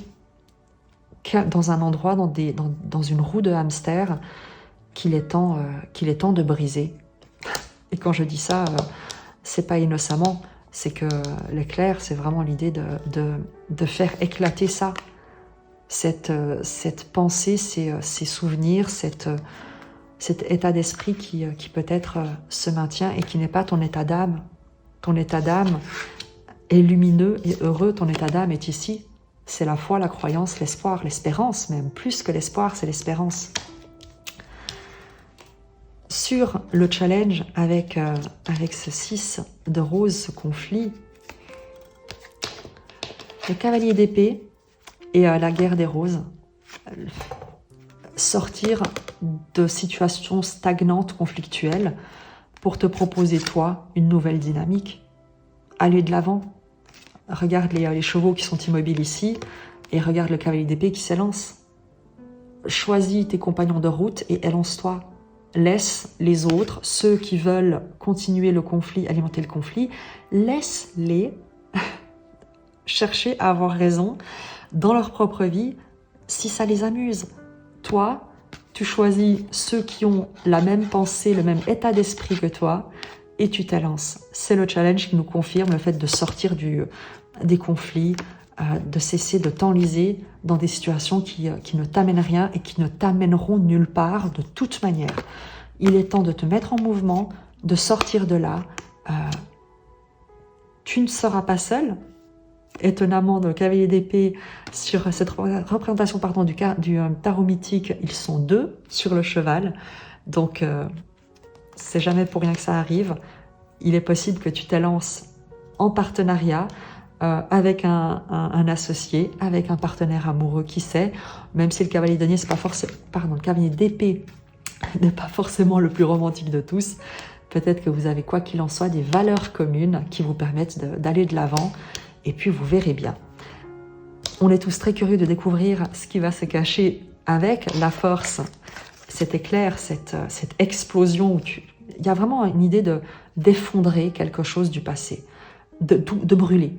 dans un endroit, dans une roue de hamster qu'il est temps de briser. Et quand je dis ça, c'est pas innocemment. C'est que l'éclair, c'est vraiment l'idée de faire éclater ça, cette pensée, ces souvenirs, cet état d'esprit qui peut-être se maintient et qui n'est pas ton état d'âme. Ton état d'âme est lumineux et heureux, ton état d'âme est ici. C'est la foi, la croyance, l'espoir, l'espérance même. Plus que l'espoir, c'est l'espérance. Sur le challenge avec ce 6 de rose, ce conflit, le cavalier d'épée et la guerre des roses, sortir de situations stagnantes, conflictuelles, pour te proposer, toi, une nouvelle dynamique. Aller de l'avant. Regarde les chevaux qui sont immobiles ici et regarde le cavalier d'épée qui s'élance. Choisis tes compagnons de route et élance-toi. Laisse les autres, ceux qui veulent continuer le conflit, alimenter le conflit, laisse-les chercher à avoir raison dans leur propre vie si ça les amuse. Toi, tu choisis ceux qui ont la même pensée, le même état d'esprit que toi et tu t'élances. C'est le challenge qui nous confirme le fait de sortir des conflits, de cesser de t'enliser dans des situations qui ne t'amènent rien et qui ne t'amèneront nulle part de toute manière. Il est temps de te mettre en mouvement, de sortir de là. Tu ne seras pas seul. Étonnamment, dans le cavalier d'épée, sur cette représentation du tarot mythique, ils sont 2 sur le cheval. Donc, c'est jamais pour rien que ça arrive. Il est possible que tu t'élances en partenariat avec un associé, avec un partenaire amoureux, qui sait, même si le cavalier denier, c'est pas forcément, le cavalier d'épée n'est pas forcément le plus romantique de tous. Peut-être que vous avez, quoi qu'il en soit, des valeurs communes qui vous permettent d'aller de l'avant, et puis vous verrez bien. On est tous très curieux de découvrir ce qui va se cacher avec la force, cet éclair, cette explosion où il y a vraiment une idée d'effondrer quelque chose du passé, de brûler.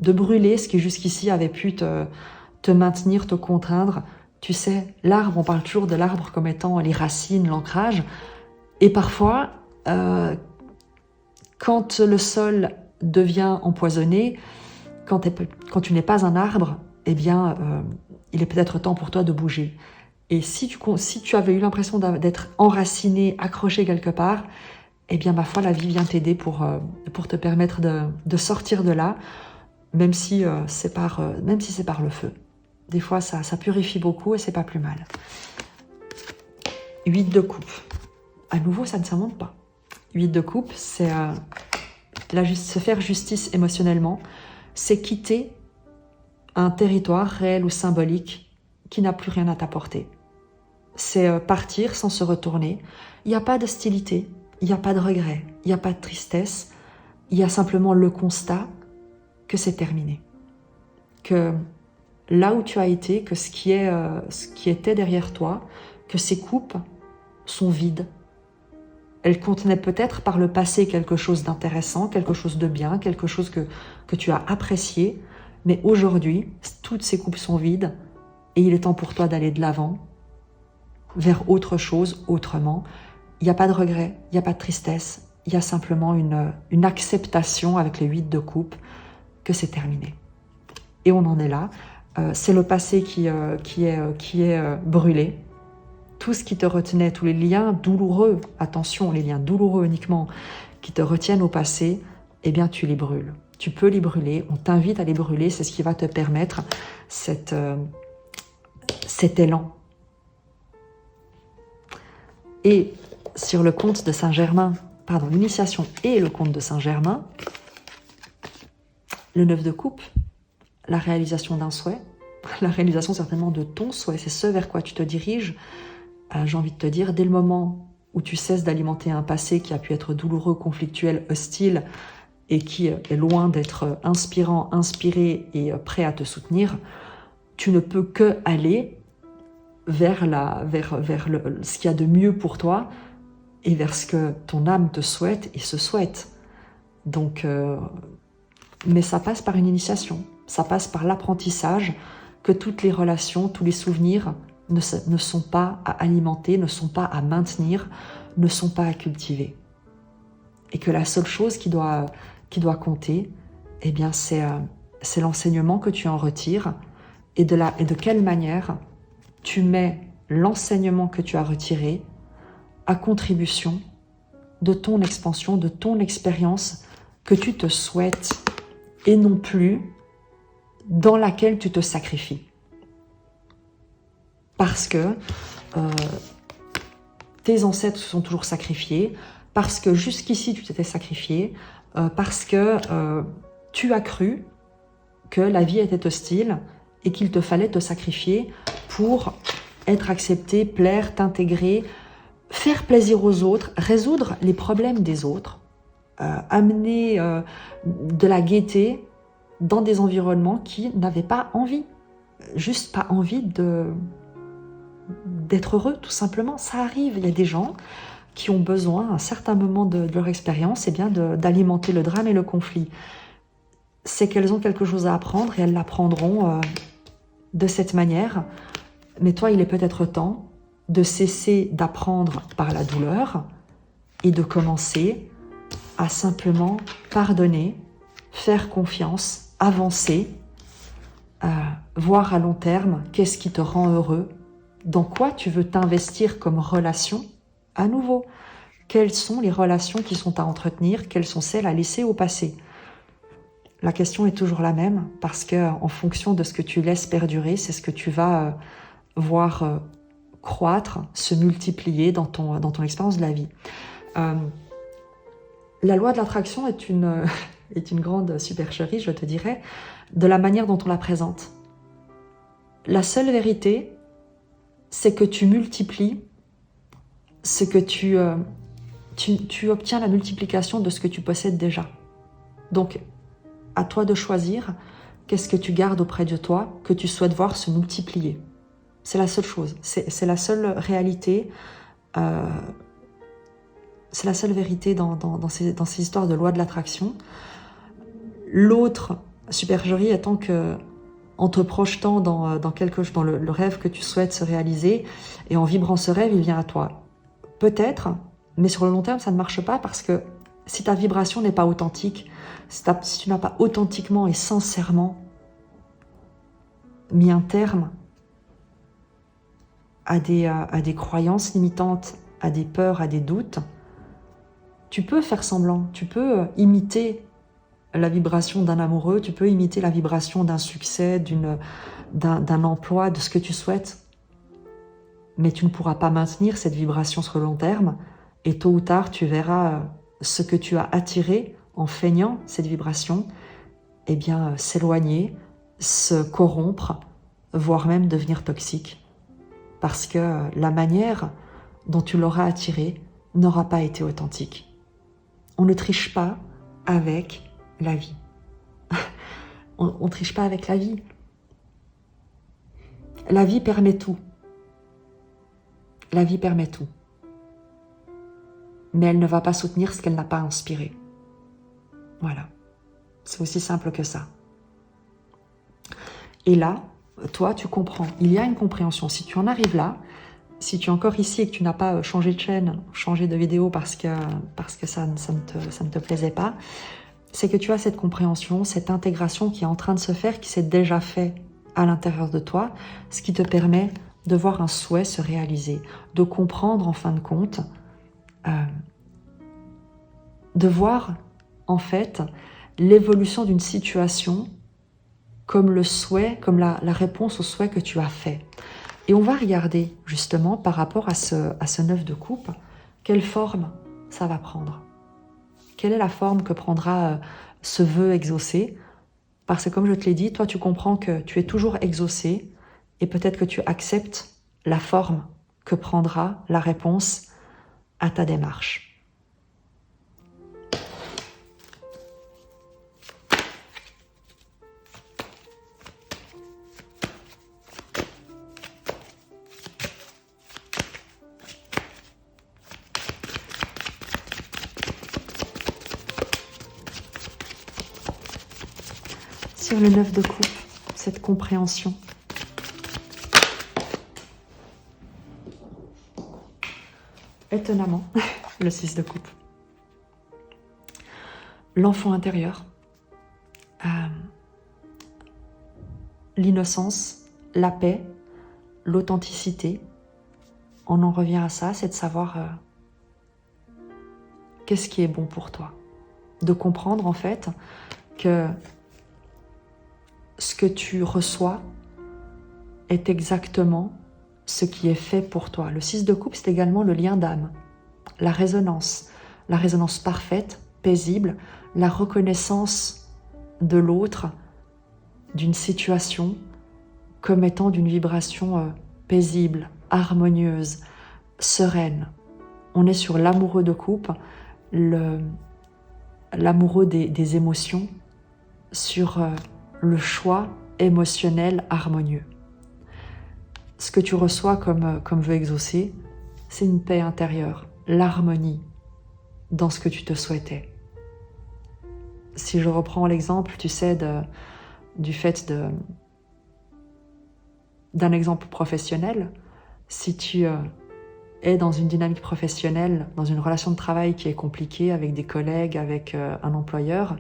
De brûler ce qui jusqu'ici avait pu te maintenir, te contraindre. Tu sais, l'arbre, on parle toujours de l'arbre comme étant les racines, l'ancrage. Et parfois, quand le sol devient empoisonné, quand tu n'es pas un arbre, eh bien, il est peut-être temps pour toi de bouger. Et si tu avais eu l'impression d'être enraciné, accroché quelque part, eh bien, ma foi, la vie vient t'aider pour te permettre de sortir de là, même si c'est par le feu. Des fois, ça purifie beaucoup et c'est pas plus mal. 8 de coupe. À nouveau, ça ne s'invente pas. 8 de coupe, c'est se faire justice émotionnellement, c'est quitter un territoire réel ou symbolique qui n'a plus rien à t'apporter. C'est partir sans se retourner. Il n'y a pas d'hostilité, il n'y a pas de regret, il n'y a pas de tristesse, il y a simplement le constat que c'est terminé. Que là où tu as été, que ce qui était derrière toi, que ces coupes sont vides. Elles contenaient peut-être par le passé quelque chose d'intéressant, quelque chose de bien, quelque chose que tu as apprécié, mais aujourd'hui, toutes ces coupes sont vides et il est temps pour toi d'aller de l'avant, vers autre chose, autrement. Il n'y a pas de regret, il n'y a pas de tristesse, il y a simplement une acceptation avec les 8 de coupe que c'est terminé. Et on en est là. C'est le passé qui est brûlé. Tout ce qui te retenait, tous les liens douloureux, attention, les liens douloureux uniquement, qui te retiennent au passé, eh bien tu les brûles. Tu peux les brûler, on t'invite à les brûler, c'est ce qui va te permettre cet élan. Et sur le conte de Saint-Germain, l'initiation et le conte de Saint-Germain, le 9 de coupe, la réalisation d'un souhait, la réalisation certainement de ton souhait, c'est ce vers quoi tu te diriges. J'ai envie de te dire, dès le moment où tu cesses d'alimenter un passé qui a pu être douloureux, conflictuel, hostile, et qui est loin d'être inspirant, inspiré et prêt à te soutenir, tu ne peux que aller vers ce qu'il y a de mieux pour toi et vers ce que ton âme te souhaite et se souhaite. Donc, mais ça passe par une initiation, ça passe par l'apprentissage que toutes les relations, tous les souvenirs ne sont pas à alimenter, ne sont pas à maintenir, ne sont pas à cultiver. Et que la seule chose qui doit compter, eh bien, c'est l'enseignement que tu en retires et de quelle manière tu mets l'enseignement que tu as retiré à contribution de ton expansion, de ton expérience que tu te souhaites et non plus dans laquelle tu te sacrifies. Parce que tes ancêtres se sont toujours sacrifiés, parce que jusqu'ici tu t'étais sacrifié, parce que tu as cru que la vie était hostile et qu'il te fallait te sacrifier pour être accepté, plaire, t'intégrer, faire plaisir aux autres, résoudre les problèmes des autres, amener de la gaieté dans des environnements qui n'avaient pas envie, juste pas envie d'être heureux, tout simplement. Ça arrive, il y a des gens qui ont besoin, à un certain moment de leur expérience, eh bien d'alimenter le drame et le conflit. C'est qu'elles ont quelque chose à apprendre et elles l'apprendront de cette manière. Mais toi, il est peut-être temps de cesser d'apprendre par la douleur et de commencer à simplement pardonner, faire confiance, avancer, voir à long terme qu'est-ce qui te rend heureux, dans quoi tu veux t'investir comme relation à nouveau. Quelles sont les relations qui sont à entretenir, quelles sont celles à laisser au passé? La question est toujours la même, parce que en fonction de ce que tu laisses perdurer, c'est ce que tu vas voir croître, se multiplier dans ton expérience de la vie. La loi de l'attraction est une grande supercherie, je te dirais, de la manière dont on la présente. La seule vérité, c'est que tu multiplies ce que tu obtiens la multiplication de ce que tu possèdes déjà. Donc, à toi de choisir qu'est-ce que tu gardes auprès de toi, que tu souhaites voir se multiplier. C'est la seule chose, c'est la seule réalité, c'est la seule vérité dans ces histoires de loi de l'attraction. L'autre supercherie étant que, en te projetant dans le rêve que tu souhaites se réaliser, et en vibrant ce rêve, il vient à toi. Peut-être, mais sur le long terme, ça ne marche pas, parce que si ta vibration n'est pas authentique, si tu n'as pas authentiquement et sincèrement mis un terme à des croyances limitantes, à des peurs, à des doutes, tu peux faire semblant, tu peux imiter la vibration d'un amoureux, tu peux imiter la vibration d'un succès, d'un emploi, de ce que tu souhaites, mais tu ne pourras pas maintenir cette vibration sur le long terme, et tôt ou tard, tu verras ce que tu as attiré en feignant cette vibration, eh bien, s'éloigner, se corrompre, voire même devenir toxique. Parce que la manière dont tu l'auras attiré n'aura pas été authentique. On ne triche pas avec la vie. On ne triche pas avec la vie. La vie permet tout. La vie permet tout. Mais elle ne va pas soutenir ce qu'elle n'a pas inspiré. Voilà. C'est aussi simple que ça. Et là, toi, tu comprends. Il y a une compréhension. Si tu en arrives là, si tu es encore ici et que tu n'as pas changé de chaîne, changé de vidéo parce que ça ne te plaisait pas, c'est que tu as cette compréhension, cette intégration qui est en train de se faire, qui s'est déjà fait à l'intérieur de toi, ce qui te permet de voir un souhait se réaliser, de comprendre en fin de compte, de voir en fait l'évolution d'une situation comme le souhait, comme la réponse au souhait que tu as fait. Et on va regarder justement par rapport à ce 9 de coupe, quelle forme ça va prendre. Quelle est la forme que prendra ce vœu exaucé? Parce que comme je te l'ai dit, toi tu comprends que tu es toujours exaucé et peut-être que tu acceptes la forme que prendra la réponse à ta démarche. Sur le 9 de coupe, cette compréhension. Étonnamment, le 6 de coupe. L'enfant intérieur, l'innocence, la paix, l'authenticité. On en revient à ça, c'est de savoir qu'est-ce qui est bon pour toi. De comprendre en fait que ce que tu reçois est exactement ce qui est fait pour toi. Le 6 de coupe, c'est également le lien d'âme, la résonance parfaite, paisible, la reconnaissance de l'autre, d'une situation comme étant d'une vibration paisible, harmonieuse, sereine. On est sur l'amoureux de coupe, l'amoureux des émotions, sur le choix émotionnel harmonieux. Ce que tu reçois comme vœu exaucé, c'est une paix intérieure, l'harmonie dans ce que tu te souhaitais. Si je reprends l'exemple, tu sais, du fait d'un exemple professionnel, si tu es dans une dynamique professionnelle, dans une relation de travail qui est compliquée avec des collègues, avec un employeur,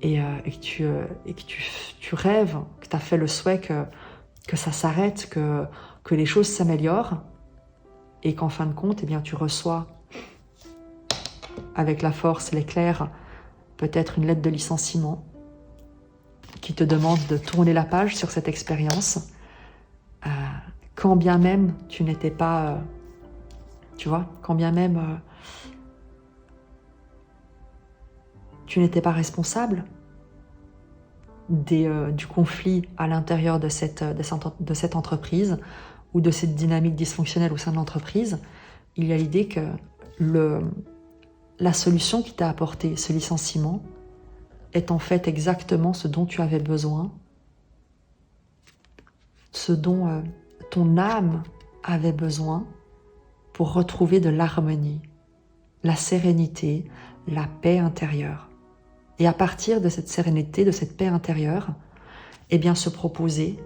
et que tu rêves, que tu as fait le souhait que ça s'arrête, que les choses s'améliorent, et qu'en fin de compte, eh bien, tu reçois avec la force, l'éclair, peut-être une lettre de licenciement qui te demande de tourner la page sur cette expérience, quand bien même tu n'étais pas, tu vois, quand bien même tu n'étais pas responsable du conflit à l'intérieur de cette entreprise ou de cette dynamique dysfonctionnelle au sein de l'entreprise. Il y a l'idée que la solution qui t'a apporté ce licenciement est en fait exactement ce dont tu avais besoin, ce dont ton âme avait besoin pour retrouver de l'harmonie, la sérénité, la paix intérieure. Et à partir de cette sérénité, de cette paix intérieure, eh bien se proposer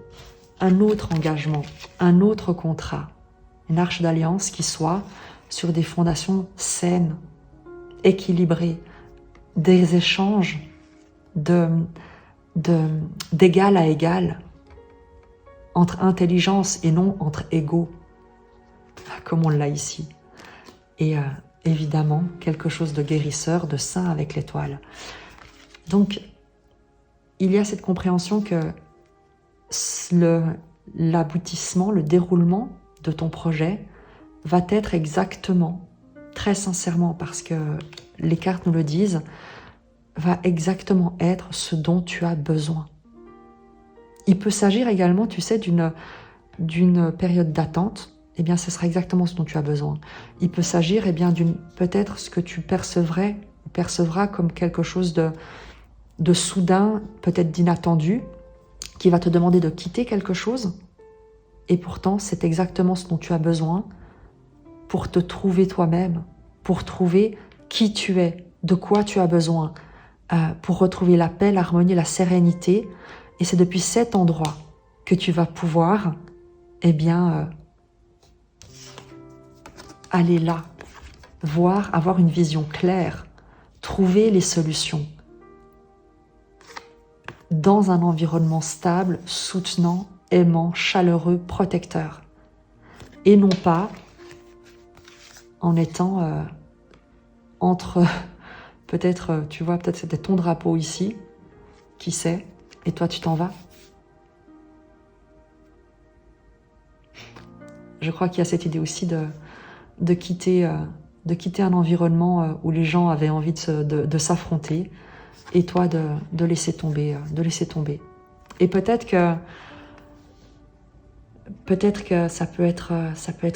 un autre engagement, un autre contrat, une arche d'alliance qui soit sur des fondations saines, équilibrées, des échanges d'égal à égal, entre intelligence et non entre égaux, comme on l'a ici. Et évidemment, quelque chose de guérisseur, de sain avec l'étoile. Donc, il y a cette compréhension que l'aboutissement, le déroulement de ton projet va être exactement, très sincèrement, parce que les cartes nous le disent, va exactement être ce dont tu as besoin. Il peut s'agir également, tu sais, d'une période d'attente. Eh bien, ce sera exactement ce dont tu as besoin. Il peut s'agir, eh bien, peut-être ce que tu percevras comme quelque chose de soudain, peut-être d'inattendu, qui va te demander de quitter quelque chose. Et pourtant, c'est exactement ce dont tu as besoin pour te trouver toi-même, pour trouver qui tu es, de quoi tu as besoin, pour retrouver la paix, l'harmonie, la sérénité. Et c'est depuis cet endroit que tu vas pouvoir, eh bien, aller là, voir, avoir une vision claire, trouver les solutions dans un environnement stable, soutenant, aimant, chaleureux, protecteur. Et non pas en étant entre, peut-être, tu vois, peut-être c'était ton drapeau ici, qui sait, et toi tu t'en vas. Je crois qu'il y a cette idée aussi de quitter un environnement où les gens avaient envie de s'affronter, et toi de laisser tomber, Et peut-être que ça peut être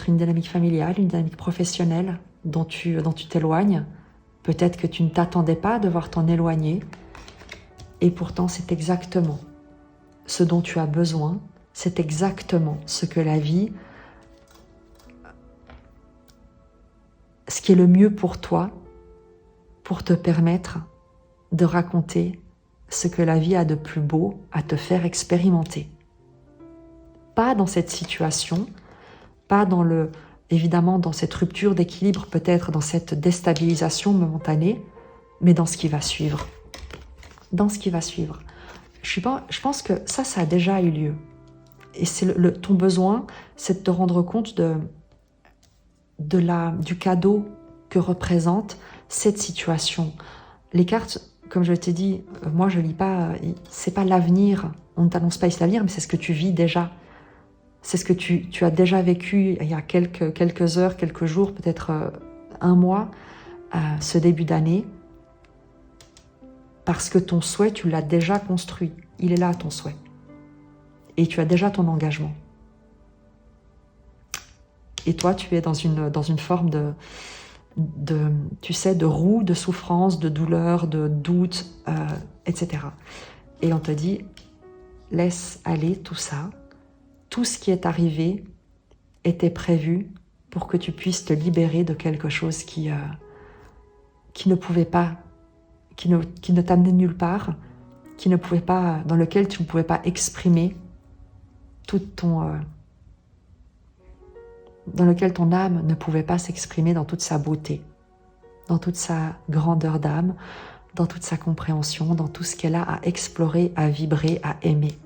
une dynamique familiale, une dynamique professionnelle dont tu t'éloignes. Peut-être que tu ne t'attendais pas à devoir t'en éloigner, et pourtant c'est exactement ce dont tu as besoin, c'est exactement ce que la vie, ce qui est le mieux pour toi, pour te permettre de raconter ce que la vie a de plus beau à te faire expérimenter. Pas dans cette situation, pas évidemment dans cette rupture d'équilibre, peut-être dans cette déstabilisation momentanée, mais dans ce qui va suivre. Dans ce qui va suivre. Je pense que ça a déjà eu lieu. Et ton besoin, c'est de te rendre compte du cadeau que représente cette situation. Les cartes, comme je t'ai dit, moi je lis pas, c'est pas l'avenir, on ne t'annonce pas ici l'avenir, mais c'est ce que tu vis déjà. C'est ce que tu as déjà vécu il y a quelques heures, quelques jours, peut-être un mois, ce début d'année, parce que ton souhait, tu l'as déjà construit. Il est là, ton souhait. Et tu as déjà ton engagement. Et toi, tu es dans une forme tu sais, de roue, de souffrance, de douleur, de doute, etc. Et on te dit, laisse aller tout ça. Tout ce qui est arrivé était prévu pour que tu puisses te libérer de quelque chose qui ne pouvait pas, qui ne t'amenait nulle part, qui ne pouvait pas, dans lequel tu ne pouvais pas exprimer dans lequel ton âme ne pouvait pas s'exprimer dans toute sa beauté, dans toute sa grandeur d'âme, dans toute sa compréhension, dans tout ce qu'elle a à explorer, à vibrer, à aimer.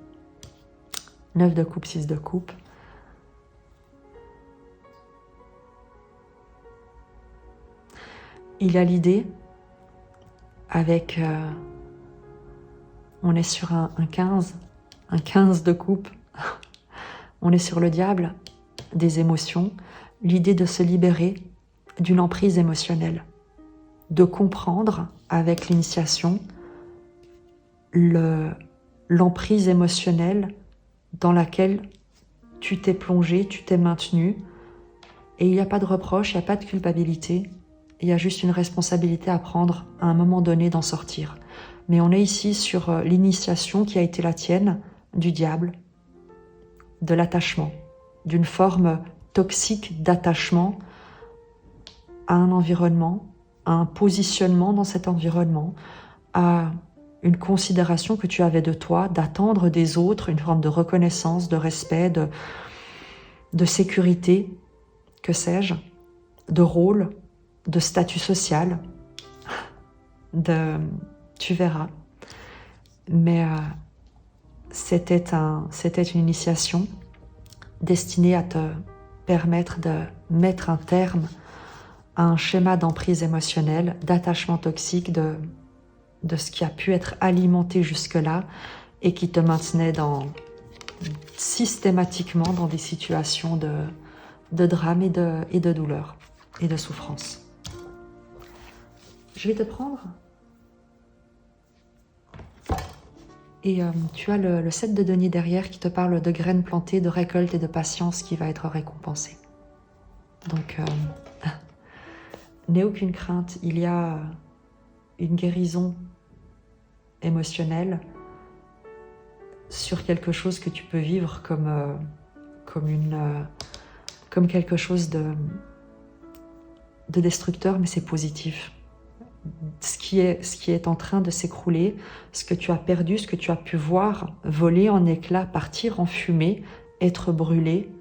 9 de coupe, 6 de coupe. Il y a l'idée avec... on est sur un 15 de coupe. On est sur le diable des émotions. L'idée de se libérer d'une emprise émotionnelle. De comprendre avec l'initiation l'emprise émotionnelle dans laquelle tu t'es plongé, tu t'es maintenu. Et il n'y a pas de reproche, il n'y a pas de culpabilité. Il y a juste une responsabilité à prendre à un moment donné d'en sortir. Mais on est ici sur l'initiation qui a été la tienne du diable, de l'attachement, d'une forme toxique d'attachement à un environnement, à un positionnement dans cet environnement, à une considération que tu avais de toi, d'attendre des autres, une forme de reconnaissance, de respect, de sécurité, que sais-je, de rôle, de statut social, tu verras. Mais c'était une initiation destinée à te permettre de mettre un terme à un schéma d'emprise émotionnelle, d'attachement toxique, de ce qui a pu être alimenté jusque-là et qui te maintenait systématiquement dans des situations de drame et de douleur et de souffrance. Je vais te prendre et tu as le 7 de denier derrière qui te parle de graines plantées, de récolte et de patience qui va être récompensée. Donc, n'aie aucune crainte, il y a une guérison émotionnelle sur quelque chose que tu peux vivre comme quelque chose de destructeur, mais c'est positif. Ce qui est en train de s'écrouler, ce que tu as perdu, ce que tu as pu voir voler en éclats, partir en fumée, être brûlé,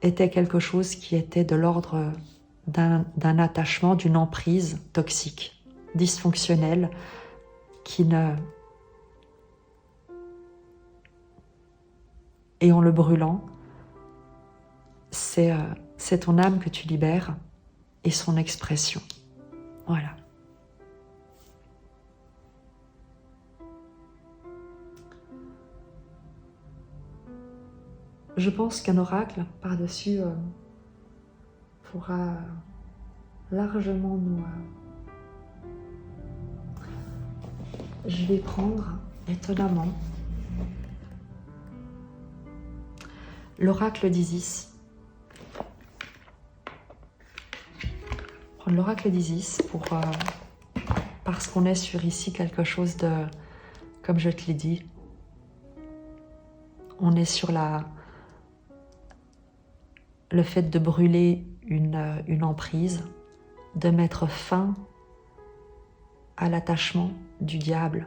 était quelque chose qui était de l'ordre d'un attachement, d'une emprise toxique, dysfonctionnelle, et en le brûlant, c'est ton âme que tu libères et son expression. Voilà. Je pense qu'un oracle par-dessus pourra largement nous... Je vais prendre, étonnamment, l'oracle d'Isis. Prendre l'oracle d'Isis parce qu'on est sur ici quelque chose de, comme je te l'ai dit, on est sur le fait de brûler une emprise, de mettre fin à l'attachement du diable.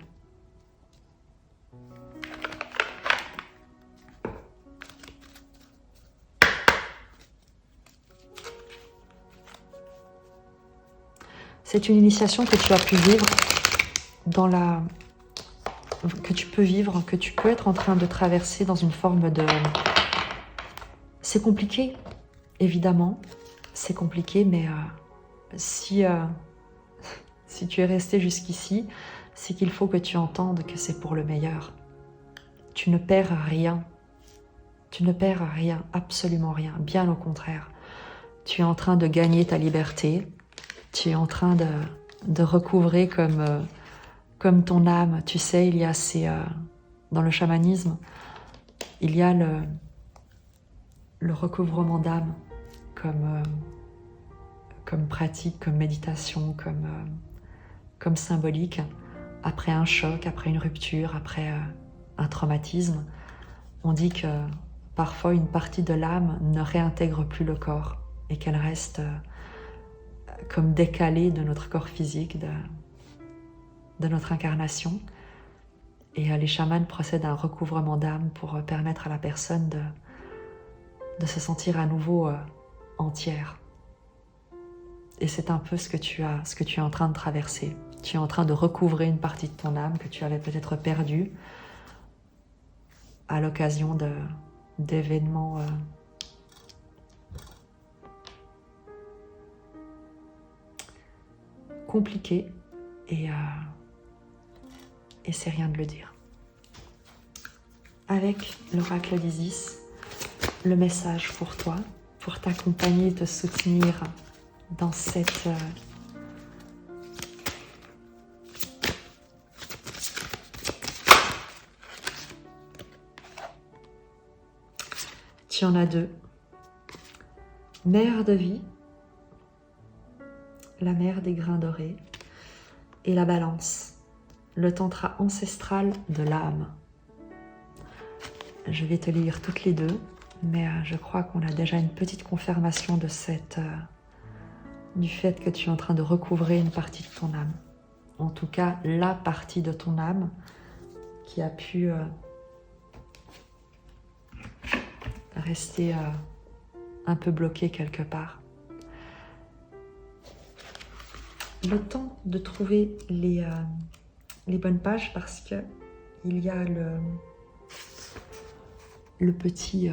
C'est une initiation que tu as pu vivre que tu peux être en train de traverser dans une forme de... C'est compliqué, évidemment, c'est compliqué, mais si, si tu es resté jusqu'ici, c'est qu'il faut que tu entendes que c'est pour le meilleur. Tu ne perds rien. Tu ne perds rien, absolument rien, bien au contraire. Tu es en train de gagner ta liberté, tu es en train de recouvrer comme ton âme. Tu sais, il y a dans le chamanisme, il y a le recouvrement d'âme comme pratique, comme méditation, comme symbolique. Après un choc, après une rupture, après un traumatisme, on dit que parfois une partie de l'âme ne réintègre plus le corps et qu'elle reste comme décalée de notre corps physique, de notre incarnation. Et les chamans procèdent à un recouvrement d'âme pour permettre à la personne de se sentir à nouveau entière. Et c'est un peu ce que tu es en train de traverser. Tu es en train de recouvrer une partie de ton âme que tu avais peut-être perdue à l'occasion d'événements compliqués et c'est rien de le dire. Avec l'oracle d'Isis, le message pour toi, pour t'accompagner, te soutenir dans cette tu en as deux. Mère de vie, la mère des grains dorés, et la balance, le tantra ancestral de l'âme. Je vais te lire toutes les deux, mais je crois qu'on a déjà une petite confirmation de du fait que tu es en train de recouvrer une partie de ton âme. En tout cas, la partie de ton âme qui a pu rester un peu bloquée quelque part. Le temps de trouver les bonnes pages parce que il y a le petit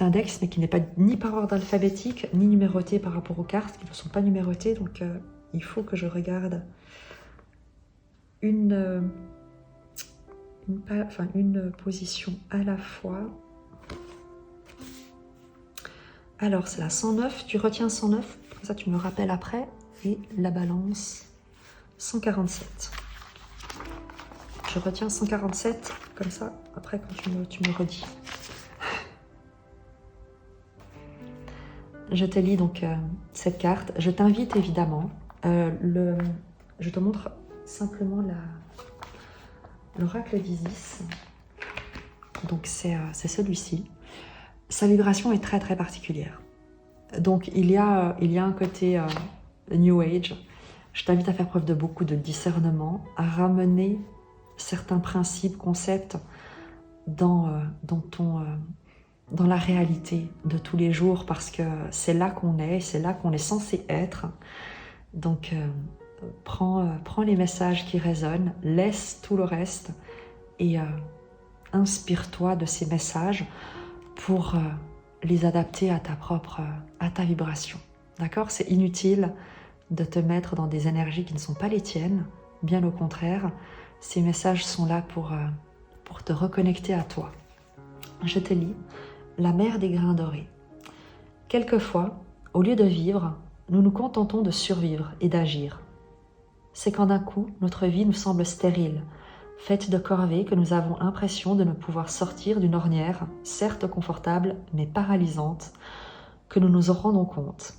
index, mais qui n'est pas ni par ordre alphabétique, ni numéroté par rapport aux cartes, qui ne sont pas numérotées. Donc, il faut que je regarde une position à la fois. Alors, c'est la 109. Tu retiens 109, comme ça tu me rappelles après. Et la balance, 147. Je retiens 147, comme ça, après quand tu me redis. Je te lis donc cette carte. Je t'invite évidemment. Je te montre simplement l'oracle d'Isis. Donc c'est celui-ci. Sa vibration est très très particulière. Donc il y a un côté New Age. Je t'invite à faire preuve de beaucoup de discernement, à ramener certains principes, concepts dans la réalité de tous les jours, parce que c'est là qu'on est, c'est là qu'on est censé être. Donc prends les messages qui résonnent, laisse tout le reste et inspire-toi de ces messages pour les adapter à ta vibration. D'accord ? C'est inutile de te mettre dans des énergies qui ne sont pas les tiennes, bien au contraire. Ces messages sont là pour te reconnecter à toi. Je te lis. La mère des grains dorés. Quelquefois, au lieu de vivre, nous nous contentons de survivre et d'agir. C'est quand d'un coup, notre vie nous semble stérile, faite de corvées que nous avons l'impression de ne pouvoir sortir d'une ornière, certes confortable, mais paralysante, que nous nous en rendons compte.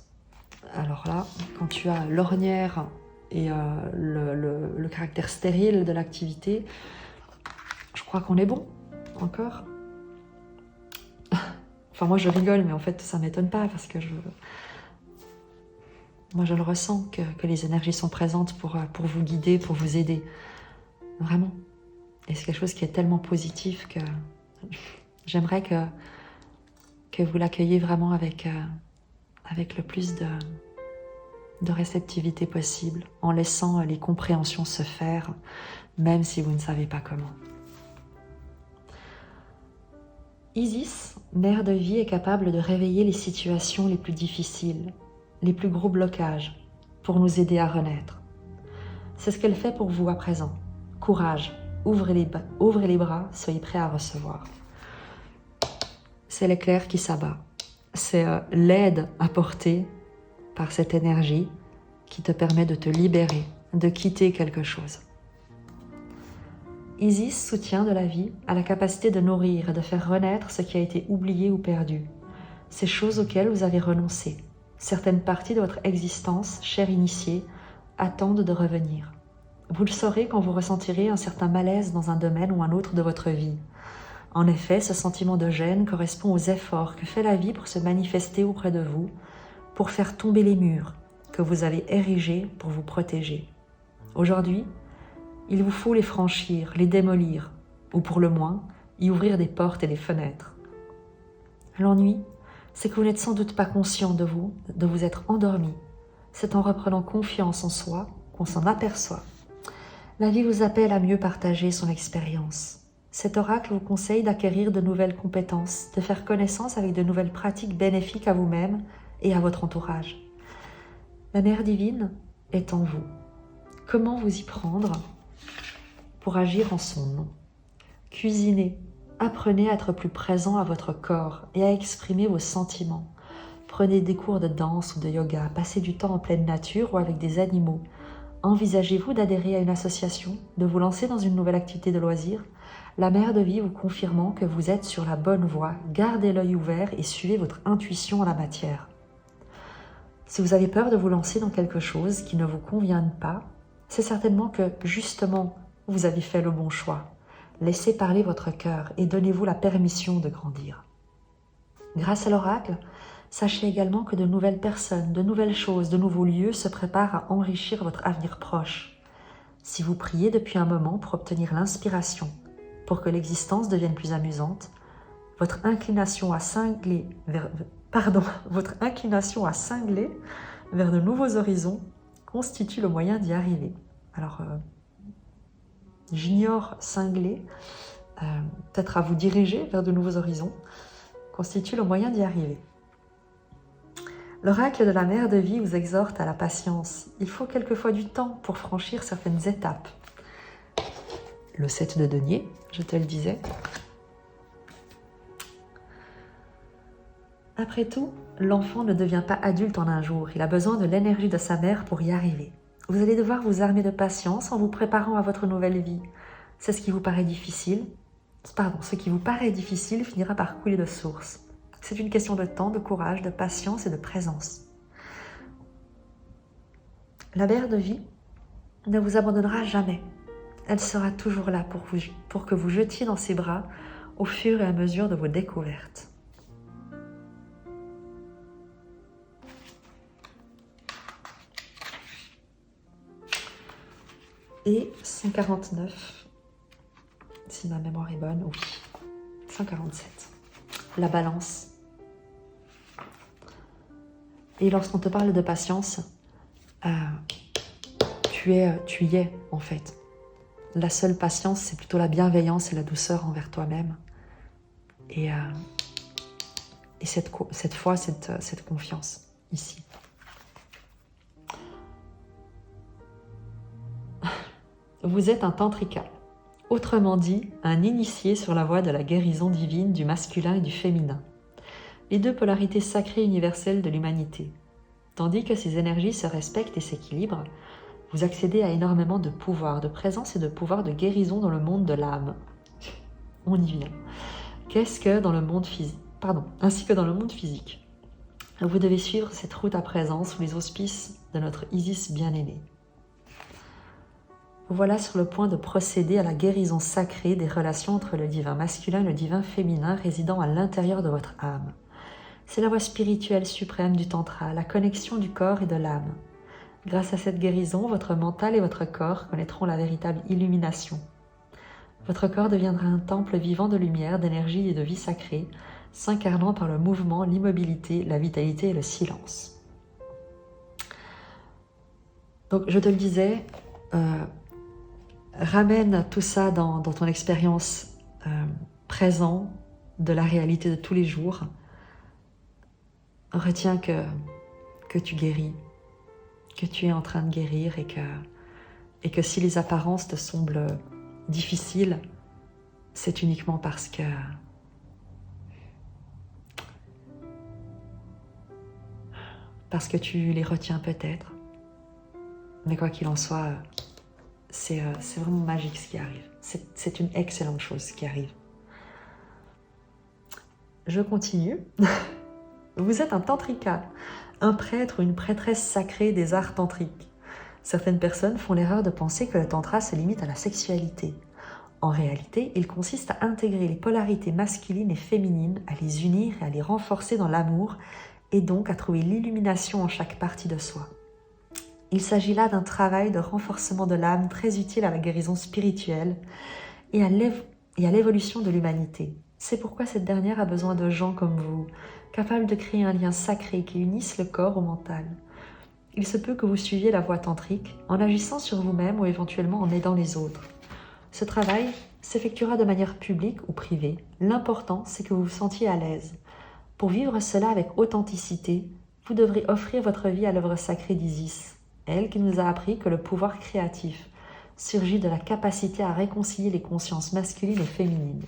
Alors là, quand tu as l'ornière et le caractère stérile de l'activité, je crois qu'on est bon, encore. Enfin, moi je rigole, mais en fait ça m'étonne pas parce que moi je le ressens que les énergies sont présentes pour vous guider, pour vous aider. Vraiment. Et c'est quelque chose qui est tellement positif que j'aimerais que vous l'accueilliez vraiment avec le plus de réceptivité possible, en laissant les compréhensions se faire, même si vous ne savez pas comment. Isis, mère de vie, est capable de réveiller les situations les plus difficiles, les plus gros blocages, pour nous aider à renaître. C'est ce qu'elle fait pour vous à présent. Courage, ouvrez les bras, soyez prêts à recevoir. C'est l'éclair qui s'abat. C'est l'aide apportée par cette énergie qui te permet de te libérer, de quitter quelque chose. Isis, soutien de la vie, a la capacité de nourrir et de faire renaître ce qui a été oublié ou perdu, ces choses auxquelles vous avez renoncé. Certaines parties de votre existence, chère initiée, attendent de revenir. Vous le saurez quand vous ressentirez un certain malaise dans un domaine ou un autre de votre vie. En effet, ce sentiment de gêne correspond aux efforts que fait la vie pour se manifester auprès de vous, pour faire tomber les murs que vous avez érigés pour vous protéger. Aujourd'hui, il vous faut les franchir, les démolir, ou pour le moins, y ouvrir des portes et des fenêtres. L'ennui, c'est que vous n'êtes sans doute pas conscient de vous être endormi. C'est en reprenant confiance en soi qu'on s'en aperçoit. La vie vous appelle à mieux partager son expérience. Cet oracle vous conseille d'acquérir de nouvelles compétences, de faire connaissance avec de nouvelles pratiques bénéfiques à vous-même et à votre entourage. La mère divine est en vous. Comment vous y prendre pour agir en son nom? Cuisinez, apprenez à être plus présent à votre corps et à exprimer vos sentiments. Prenez des cours de danse ou de yoga, passez du temps en pleine nature ou avec des animaux. Envisagez-vous d'adhérer à une association, de vous lancer dans une nouvelle activité de loisir? La mère de vie vous confirmant que vous êtes sur la bonne voie, gardez l'œil ouvert et suivez votre intuition en la matière. Si vous avez peur de vous lancer dans quelque chose qui ne vous convient pas, c'est certainement que, justement, vous avez fait le bon choix. Laissez parler votre cœur et donnez-vous la permission de grandir. Grâce à l'oracle, sachez également que de nouvelles personnes, de nouvelles choses, de nouveaux lieux se préparent à enrichir votre avenir proche. Si vous priez depuis un moment pour obtenir l'inspiration, pour que l'existence devienne plus amusante, votre inclination à cingler vers de nouveaux horizons constitue le moyen d'y arriver. Alors, j'ignore cingler, peut-être à vous diriger vers de nouveaux horizons, constitue le moyen d'y arriver. L'oracle de la mère de vie vous exhorte à la patience. Il faut quelquefois du temps pour franchir certaines étapes. Le 7 de denier, je te le disais. Après tout, l'enfant ne devient pas adulte en un jour. Il a besoin de l'énergie de sa mère pour y arriver. Vous allez devoir vous armer de patience en vous préparant à votre nouvelle vie. Ce qui vous paraît difficile finira par couler de source. C'est une question de temps, de courage, de patience et de présence. La mère de vie ne vous abandonnera jamais. Elle sera toujours là pour que vous jetiez dans ses bras au fur et à mesure de vos découvertes. Et 149, si ma mémoire est bonne, oui, 147, la balance. Et lorsqu'on te parle de patience, tu y es en fait. La seule patience, c'est plutôt la bienveillance et la douceur envers toi-même. Et cette foi, cette confiance ici. Vous êtes un tantrika, autrement dit, un initié sur la voie de la guérison divine du masculin et du féminin, les deux polarités sacrées universelles de l'humanité. Tandis que ces énergies se respectent et s'équilibrent, vous accédez à énormément de pouvoir, de présence et de pouvoir de guérison dans le monde de l'âme. On y vient. Qu'est-ce que dans le monde physique, ainsi que dans le monde physique. Vous devez suivre cette route à présent sous les auspices de notre Isis bien-aimée. Vous voilà sur le point de procéder à la guérison sacrée des relations entre le divin masculin et le divin féminin résidant à l'intérieur de votre âme. C'est la voie spirituelle suprême du tantra, la connexion du corps et de l'âme. Grâce à cette guérison, votre mental et votre corps connaîtront la véritable illumination. Votre corps deviendra un temple vivant de lumière, d'énergie et de vie sacrée, s'incarnant par le mouvement, l'immobilité, la vitalité et le silence. Donc, je te le disais, ramène tout ça dans ton expérience présente de la réalité de tous les jours. Retiens que tu guéris, que tu es en train de guérir et que si les apparences te semblent difficiles, c'est uniquement parce que tu les retiens peut-être. Mais quoi qu'il en soit, c'est vraiment magique ce qui arrive. C'est une excellente chose ce qui arrive. Je continue. Vous êtes un tantrika, un prêtre ou une prêtresse sacrée des arts tantriques. Certaines personnes font l'erreur de penser que le tantra se limite à la sexualité. En réalité, il consiste à intégrer les polarités masculines et féminines, à les unir et à les renforcer dans l'amour, et donc à trouver l'illumination en chaque partie de soi. Il s'agit là d'un travail de renforcement de l'âme très utile à la guérison spirituelle et à l'évolution de l'humanité. C'est pourquoi cette dernière a besoin de gens comme vous, capables de créer un lien sacré qui unisse le corps au mental. Il se peut que vous suiviez la voie tantrique en agissant sur vous-même ou éventuellement en aidant les autres. Ce travail s'effectuera de manière publique ou privée. L'important, c'est que vous vous sentiez à l'aise. Pour vivre cela avec authenticité, vous devrez offrir votre vie à l'œuvre sacrée d'Isis, elle qui nous a appris que le pouvoir créatif surgit de la capacité à réconcilier les consciences masculines et féminines.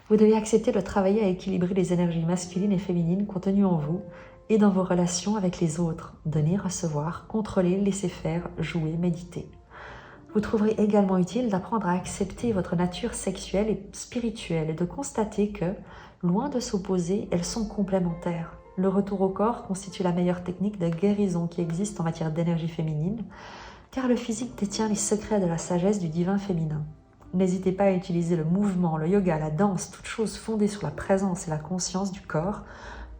Vous devez accepter de travailler à équilibrer les énergies masculines et féminines contenues en vous et dans vos relations avec les autres, donner, recevoir, contrôler, laisser faire, jouer, méditer. Vous trouverez également utile d'apprendre à accepter votre nature sexuelle et spirituelle et de constater que, loin de s'opposer, elles sont complémentaires. Le retour au corps constitue la meilleure technique de guérison qui existe en matière d'énergie féminine, car le physique détient les secrets de la sagesse du divin féminin. N'hésitez pas à utiliser le mouvement, le yoga, la danse, toutes choses fondées sur la présence et la conscience du corps,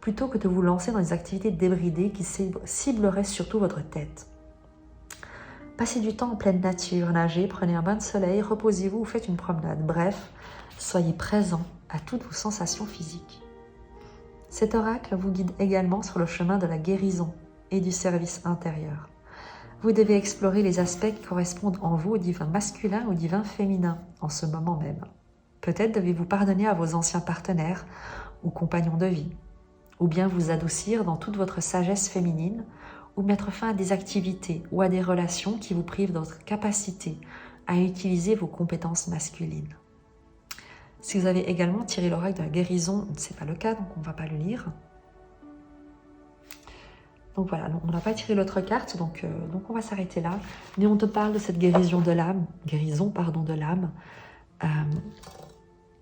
plutôt que de vous lancer dans des activités débridées qui cibleraient surtout votre tête. Passez du temps en pleine nature, nagez, prenez un bain de soleil, reposez-vous ou faites une promenade. Bref, soyez présent à toutes vos sensations physiques. Cet oracle vous guide également sur le chemin de la guérison et du service intérieur. Vous devez explorer les aspects qui correspondent en vous au divin masculin ou au divin féminin en ce moment même. Peut-être devez-vous pardonner à vos anciens partenaires ou compagnons de vie, ou bien vous adoucir dans toute votre sagesse féminine, ou mettre fin à des activités ou à des relations qui vous privent de votre capacité à utiliser vos compétences masculines. Si vous avez également tiré l'oracle de la guérison, ce n'est pas le cas, donc on ne va pas le lire. Donc voilà, on n'a pas tiré l'autre carte, donc on va s'arrêter là. Mais on te parle de cette guérison de l'âme,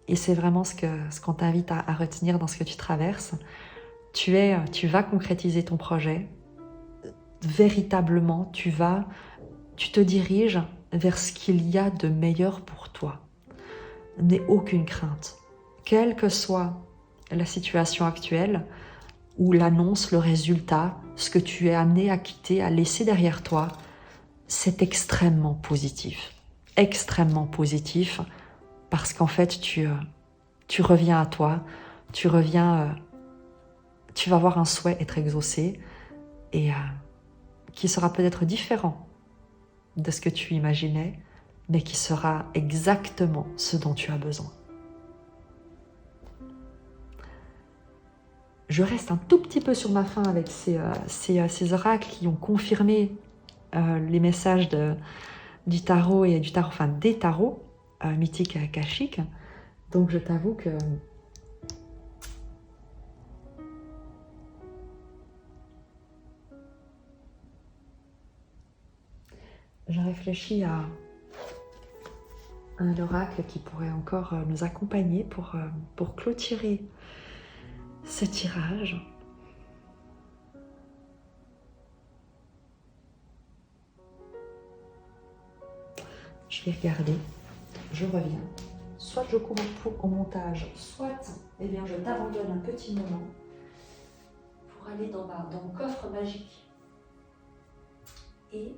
et c'est vraiment ce qu'on t'invite à retenir dans ce que tu traverses. Tu vas concrétiser ton projet. Véritablement, tu te diriges vers ce qu'il y a de meilleur pour toi. N'aie aucune crainte. Quelle que soit la situation actuelle, ou l'annonce, le résultat, ce que tu es amené à quitter, à laisser derrière toi, c'est extrêmement positif. Extrêmement positif, parce qu'en fait, tu reviens à toi, tu vas voir un souhait être exaucé, et qui sera peut-être différent de ce que tu imaginais, mais qui sera exactement ce dont tu as besoin. Je reste un tout petit peu sur ma faim avec ces oracles qui ont confirmé les messages du tarot et des tarots mythiques et akashiques. Donc je t'avoue que je réfléchis à un oracle qui pourrait encore nous accompagner pour clôturer ce tirage. Je vais regarder, je reviens. Soit je cours au montage, soit je t'abandonne un petit moment pour aller dans mon coffre magique. Et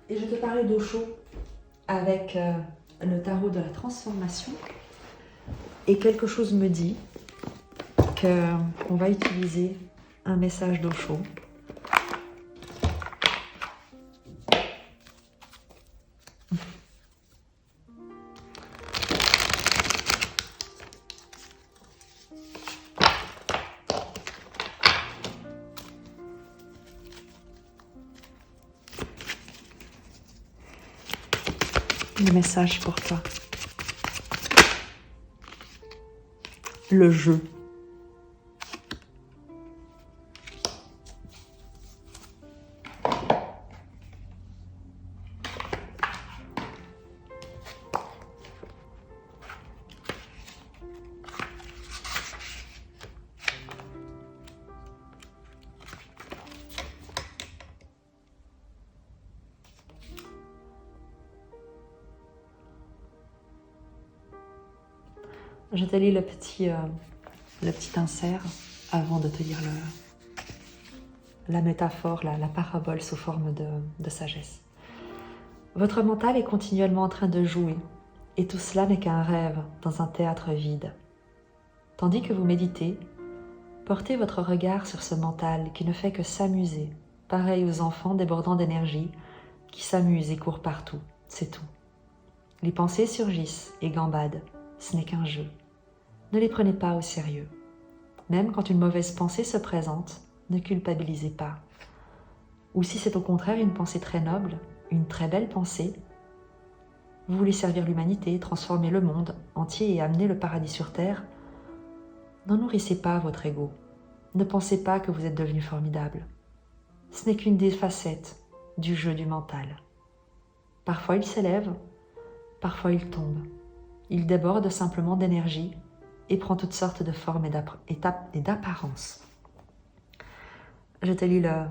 je te parlais d'eau chaude avec le tarot de la transformation. Et quelque chose me dit qu'on va utiliser un message d'eau chaude. Le message pour toi. Le jeu. Je te lis le petit insert avant de te lire la métaphore, la parabole sous forme de sagesse. Votre mental est continuellement en train de jouer, et tout cela n'est qu'un rêve dans un théâtre vide. Tandis que vous méditez, portez votre regard sur ce mental qui ne fait que s'amuser, pareil aux enfants débordants d'énergie qui s'amusent et courent partout, c'est tout. Les pensées surgissent et gambadent, ce n'est qu'un jeu. Ne les prenez pas au sérieux. Même quand une mauvaise pensée se présente, ne culpabilisez pas. Ou si c'est au contraire une pensée très noble, une très belle pensée, vous voulez servir l'humanité, transformer le monde entier et amener le paradis sur terre, n'en nourrissez pas votre ego. Ne pensez pas que vous êtes devenu formidable. Ce n'est qu'une des facettes du jeu du mental. Parfois il s'élève, parfois il tombe. Il déborde simplement d'énergie et prend toutes sortes de formes et d'apparences. Je te lis la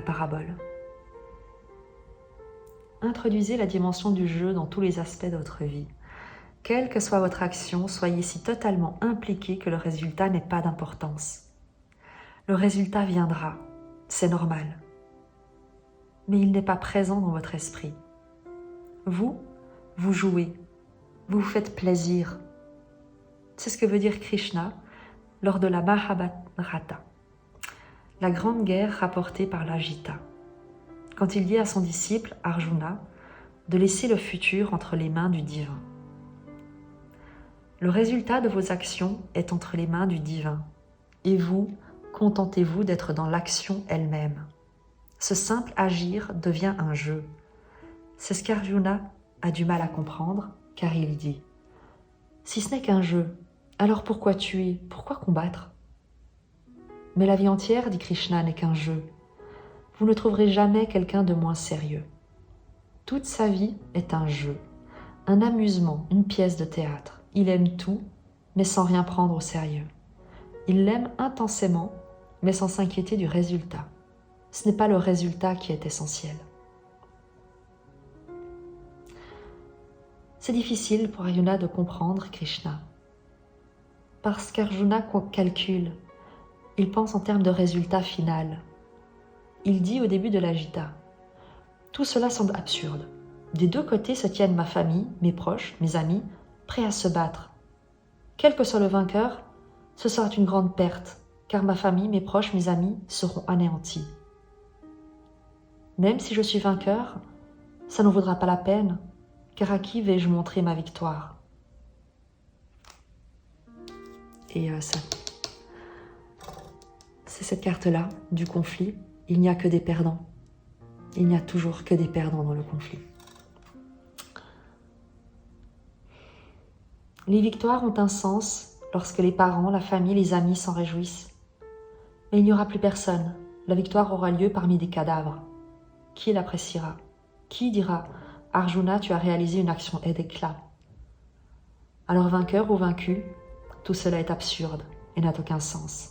parabole. Introduisez la dimension du jeu dans tous les aspects de votre vie. Quelle que soit votre action, soyez si totalement impliqué que le résultat n'ait pas d'importance. Le résultat viendra, c'est normal. Mais il n'est pas présent dans votre esprit. Vous jouez, vous vous faites plaisir. C'est ce que veut dire Krishna lors de la Mahabharata, la grande guerre rapportée par l'Ajita, quand il dit à son disciple Arjuna de laisser le futur entre les mains du divin. Le résultat de vos actions est entre les mains du divin, et vous, contentez-vous d'être dans l'action elle-même. Ce simple agir devient un jeu. C'est ce qu'Arjuna a du mal à comprendre, car il dit « Si ce n'est qu'un jeu, alors pourquoi tuer? Pourquoi combattre ?» Mais la vie entière, dit Krishna, n'est qu'un jeu. Vous ne trouverez jamais quelqu'un de moins sérieux. Toute sa vie est un jeu, un amusement, une pièce de théâtre. Il aime tout, mais sans rien prendre au sérieux. Il l'aime intensément, mais sans s'inquiéter du résultat. Ce n'est pas le résultat qui est essentiel. C'est difficile pour Arjuna de comprendre Krishna. Parce qu'Arjuna calcule, il pense en termes de résultat final. Il dit au début de la Gita, « Tout cela semble absurde. Des deux côtés se tiennent ma famille, mes proches, mes amis, prêts à se battre. Quel que soit le vainqueur, ce sera une grande perte, car ma famille, mes proches, mes amis seront anéantis. Même si je suis vainqueur, ça ne vaudra pas la peine, car à qui vais-je montrer ma victoire ?» Et c'est cette carte-là du conflit. Il n'y a que des perdants. Il n'y a toujours que des perdants dans le conflit. Les victoires ont un sens lorsque les parents, la famille, les amis s'en réjouissent. Mais il n'y aura plus personne. La victoire aura lieu parmi des cadavres. Qui l'appréciera? Qui dira « Arjuna, tu as réalisé une action d'éclat ?» Alors vainqueur ou vaincu, tout cela est absurde et n'a aucun sens.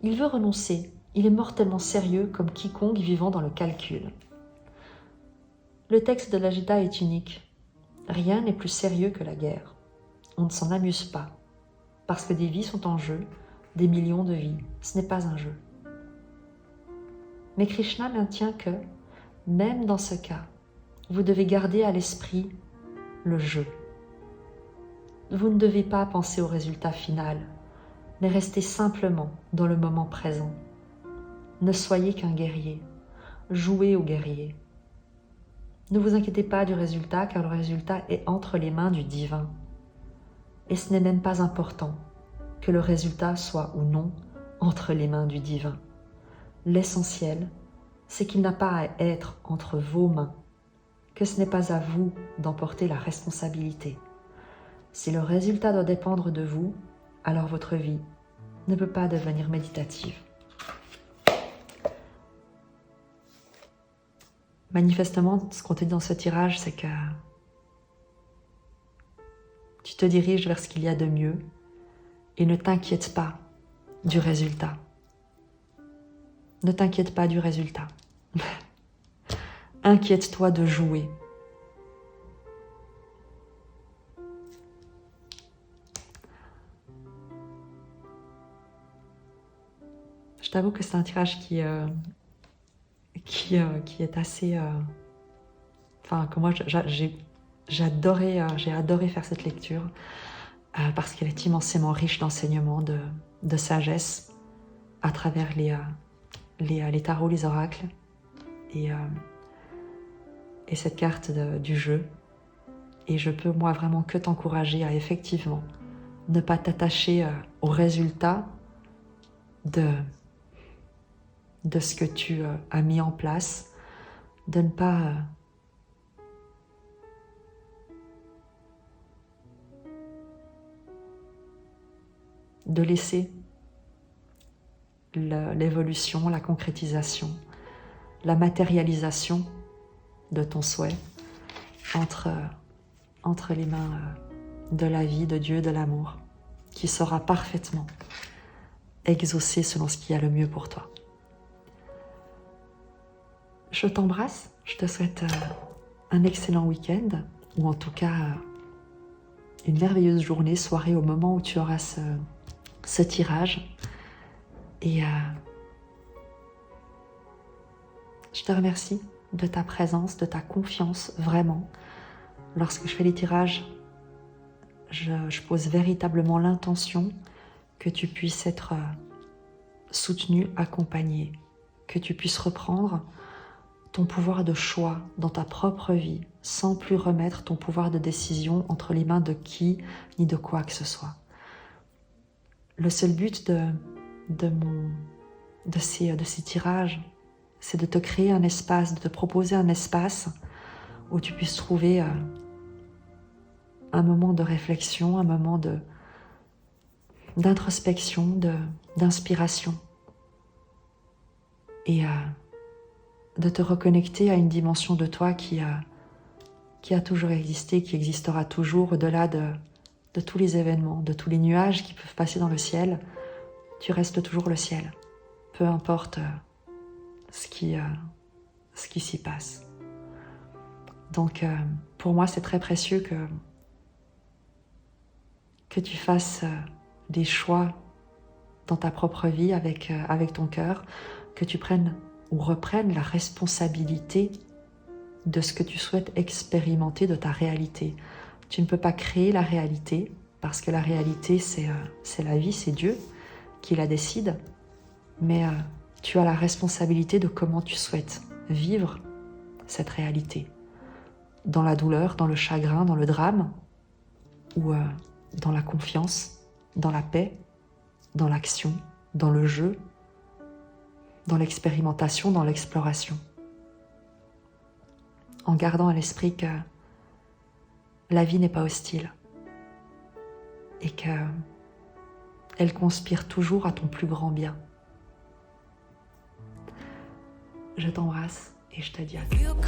Il veut renoncer, il est mortellement sérieux comme quiconque vivant dans le calcul. Le texte de la Gita est unique. Rien n'est plus sérieux que la guerre. On ne s'en amuse pas, parce que des vies sont en jeu, des millions de vies, ce n'est pas un jeu. Mais Krishna maintient que, même dans ce cas, vous devez garder à l'esprit le jeu. Vous ne devez pas penser au résultat final, mais restez simplement dans le moment présent. Ne soyez qu'un guerrier, jouez au guerrier. Ne vous inquiétez pas du résultat, car le résultat est entre les mains du divin. Et ce n'est même pas important que le résultat soit ou non entre les mains du divin. L'essentiel, c'est qu'il n'a pas à être entre vos mains, que ce n'est pas à vous d'emporter la responsabilité. Si le résultat doit dépendre de vous, alors votre vie ne peut pas devenir méditative. Manifestement, ce qu'on te dit dans ce tirage, c'est que tu te diriges vers ce qu'il y a de mieux et ne t'inquiète pas du résultat. Ne t'inquiète pas du résultat. Inquiète-toi de jouer. Je t'avoue que c'est un tirage qui est assez... Enfin, que moi, j'ai adoré faire cette lecture parce qu'elle est immensément riche d'enseignements, de sagesse à travers les tarots, les oracles et cette carte du jeu. Et je peux, moi, vraiment que t'encourager à effectivement ne pas t'attacher au résultat de ce que tu as mis en place, de ne pas de laisser l'évolution, la concrétisation, la matérialisation de ton souhait entre les mains de la vie, de Dieu, de l'amour, qui saura parfaitement exaucer selon ce qui a le mieux pour toi. Je t'embrasse, je te souhaite un excellent week-end, ou en tout cas une merveilleuse journée, soirée au moment où tu auras ce tirage. Et je te remercie de ta présence, de ta confiance, vraiment. Lorsque je fais les tirages, je pose véritablement l'intention que tu puisses être soutenu, accompagné, que tu puisses reprendre ton pouvoir de choix dans ta propre vie, sans plus remettre ton pouvoir de décision entre les mains de qui ni de quoi que ce soit. Le seul but de ces tirages, c'est de te créer un espace, de te proposer un espace où tu puisses trouver un moment de réflexion, un moment d'introspection, d'inspiration. Et de te reconnecter à une dimension de toi qui a toujours existé, qui existera toujours au-delà de tous les événements, de tous les nuages qui peuvent passer dans le ciel. Tu restes toujours le ciel, peu importe ce qui s'y passe. Donc pour moi c'est très précieux que tu fasses des choix dans ta propre vie avec ton cœur, que tu prennes ou reprennes la responsabilité de ce que tu souhaites expérimenter de ta réalité. Tu ne peux pas créer la réalité parce que la réalité c'est la vie, c'est Dieu qui la décide, mais tu as la responsabilité de comment tu souhaites vivre cette réalité. Dans la douleur, dans le chagrin, dans le drame, ou dans la confiance, dans la paix, dans l'action, dans le jeu, dans l'expérimentation, dans l'exploration. En gardant à l'esprit que la vie n'est pas hostile et qu'elle conspire toujours à ton plus grand bien. Je t'embrasse et je te dis à bientôt.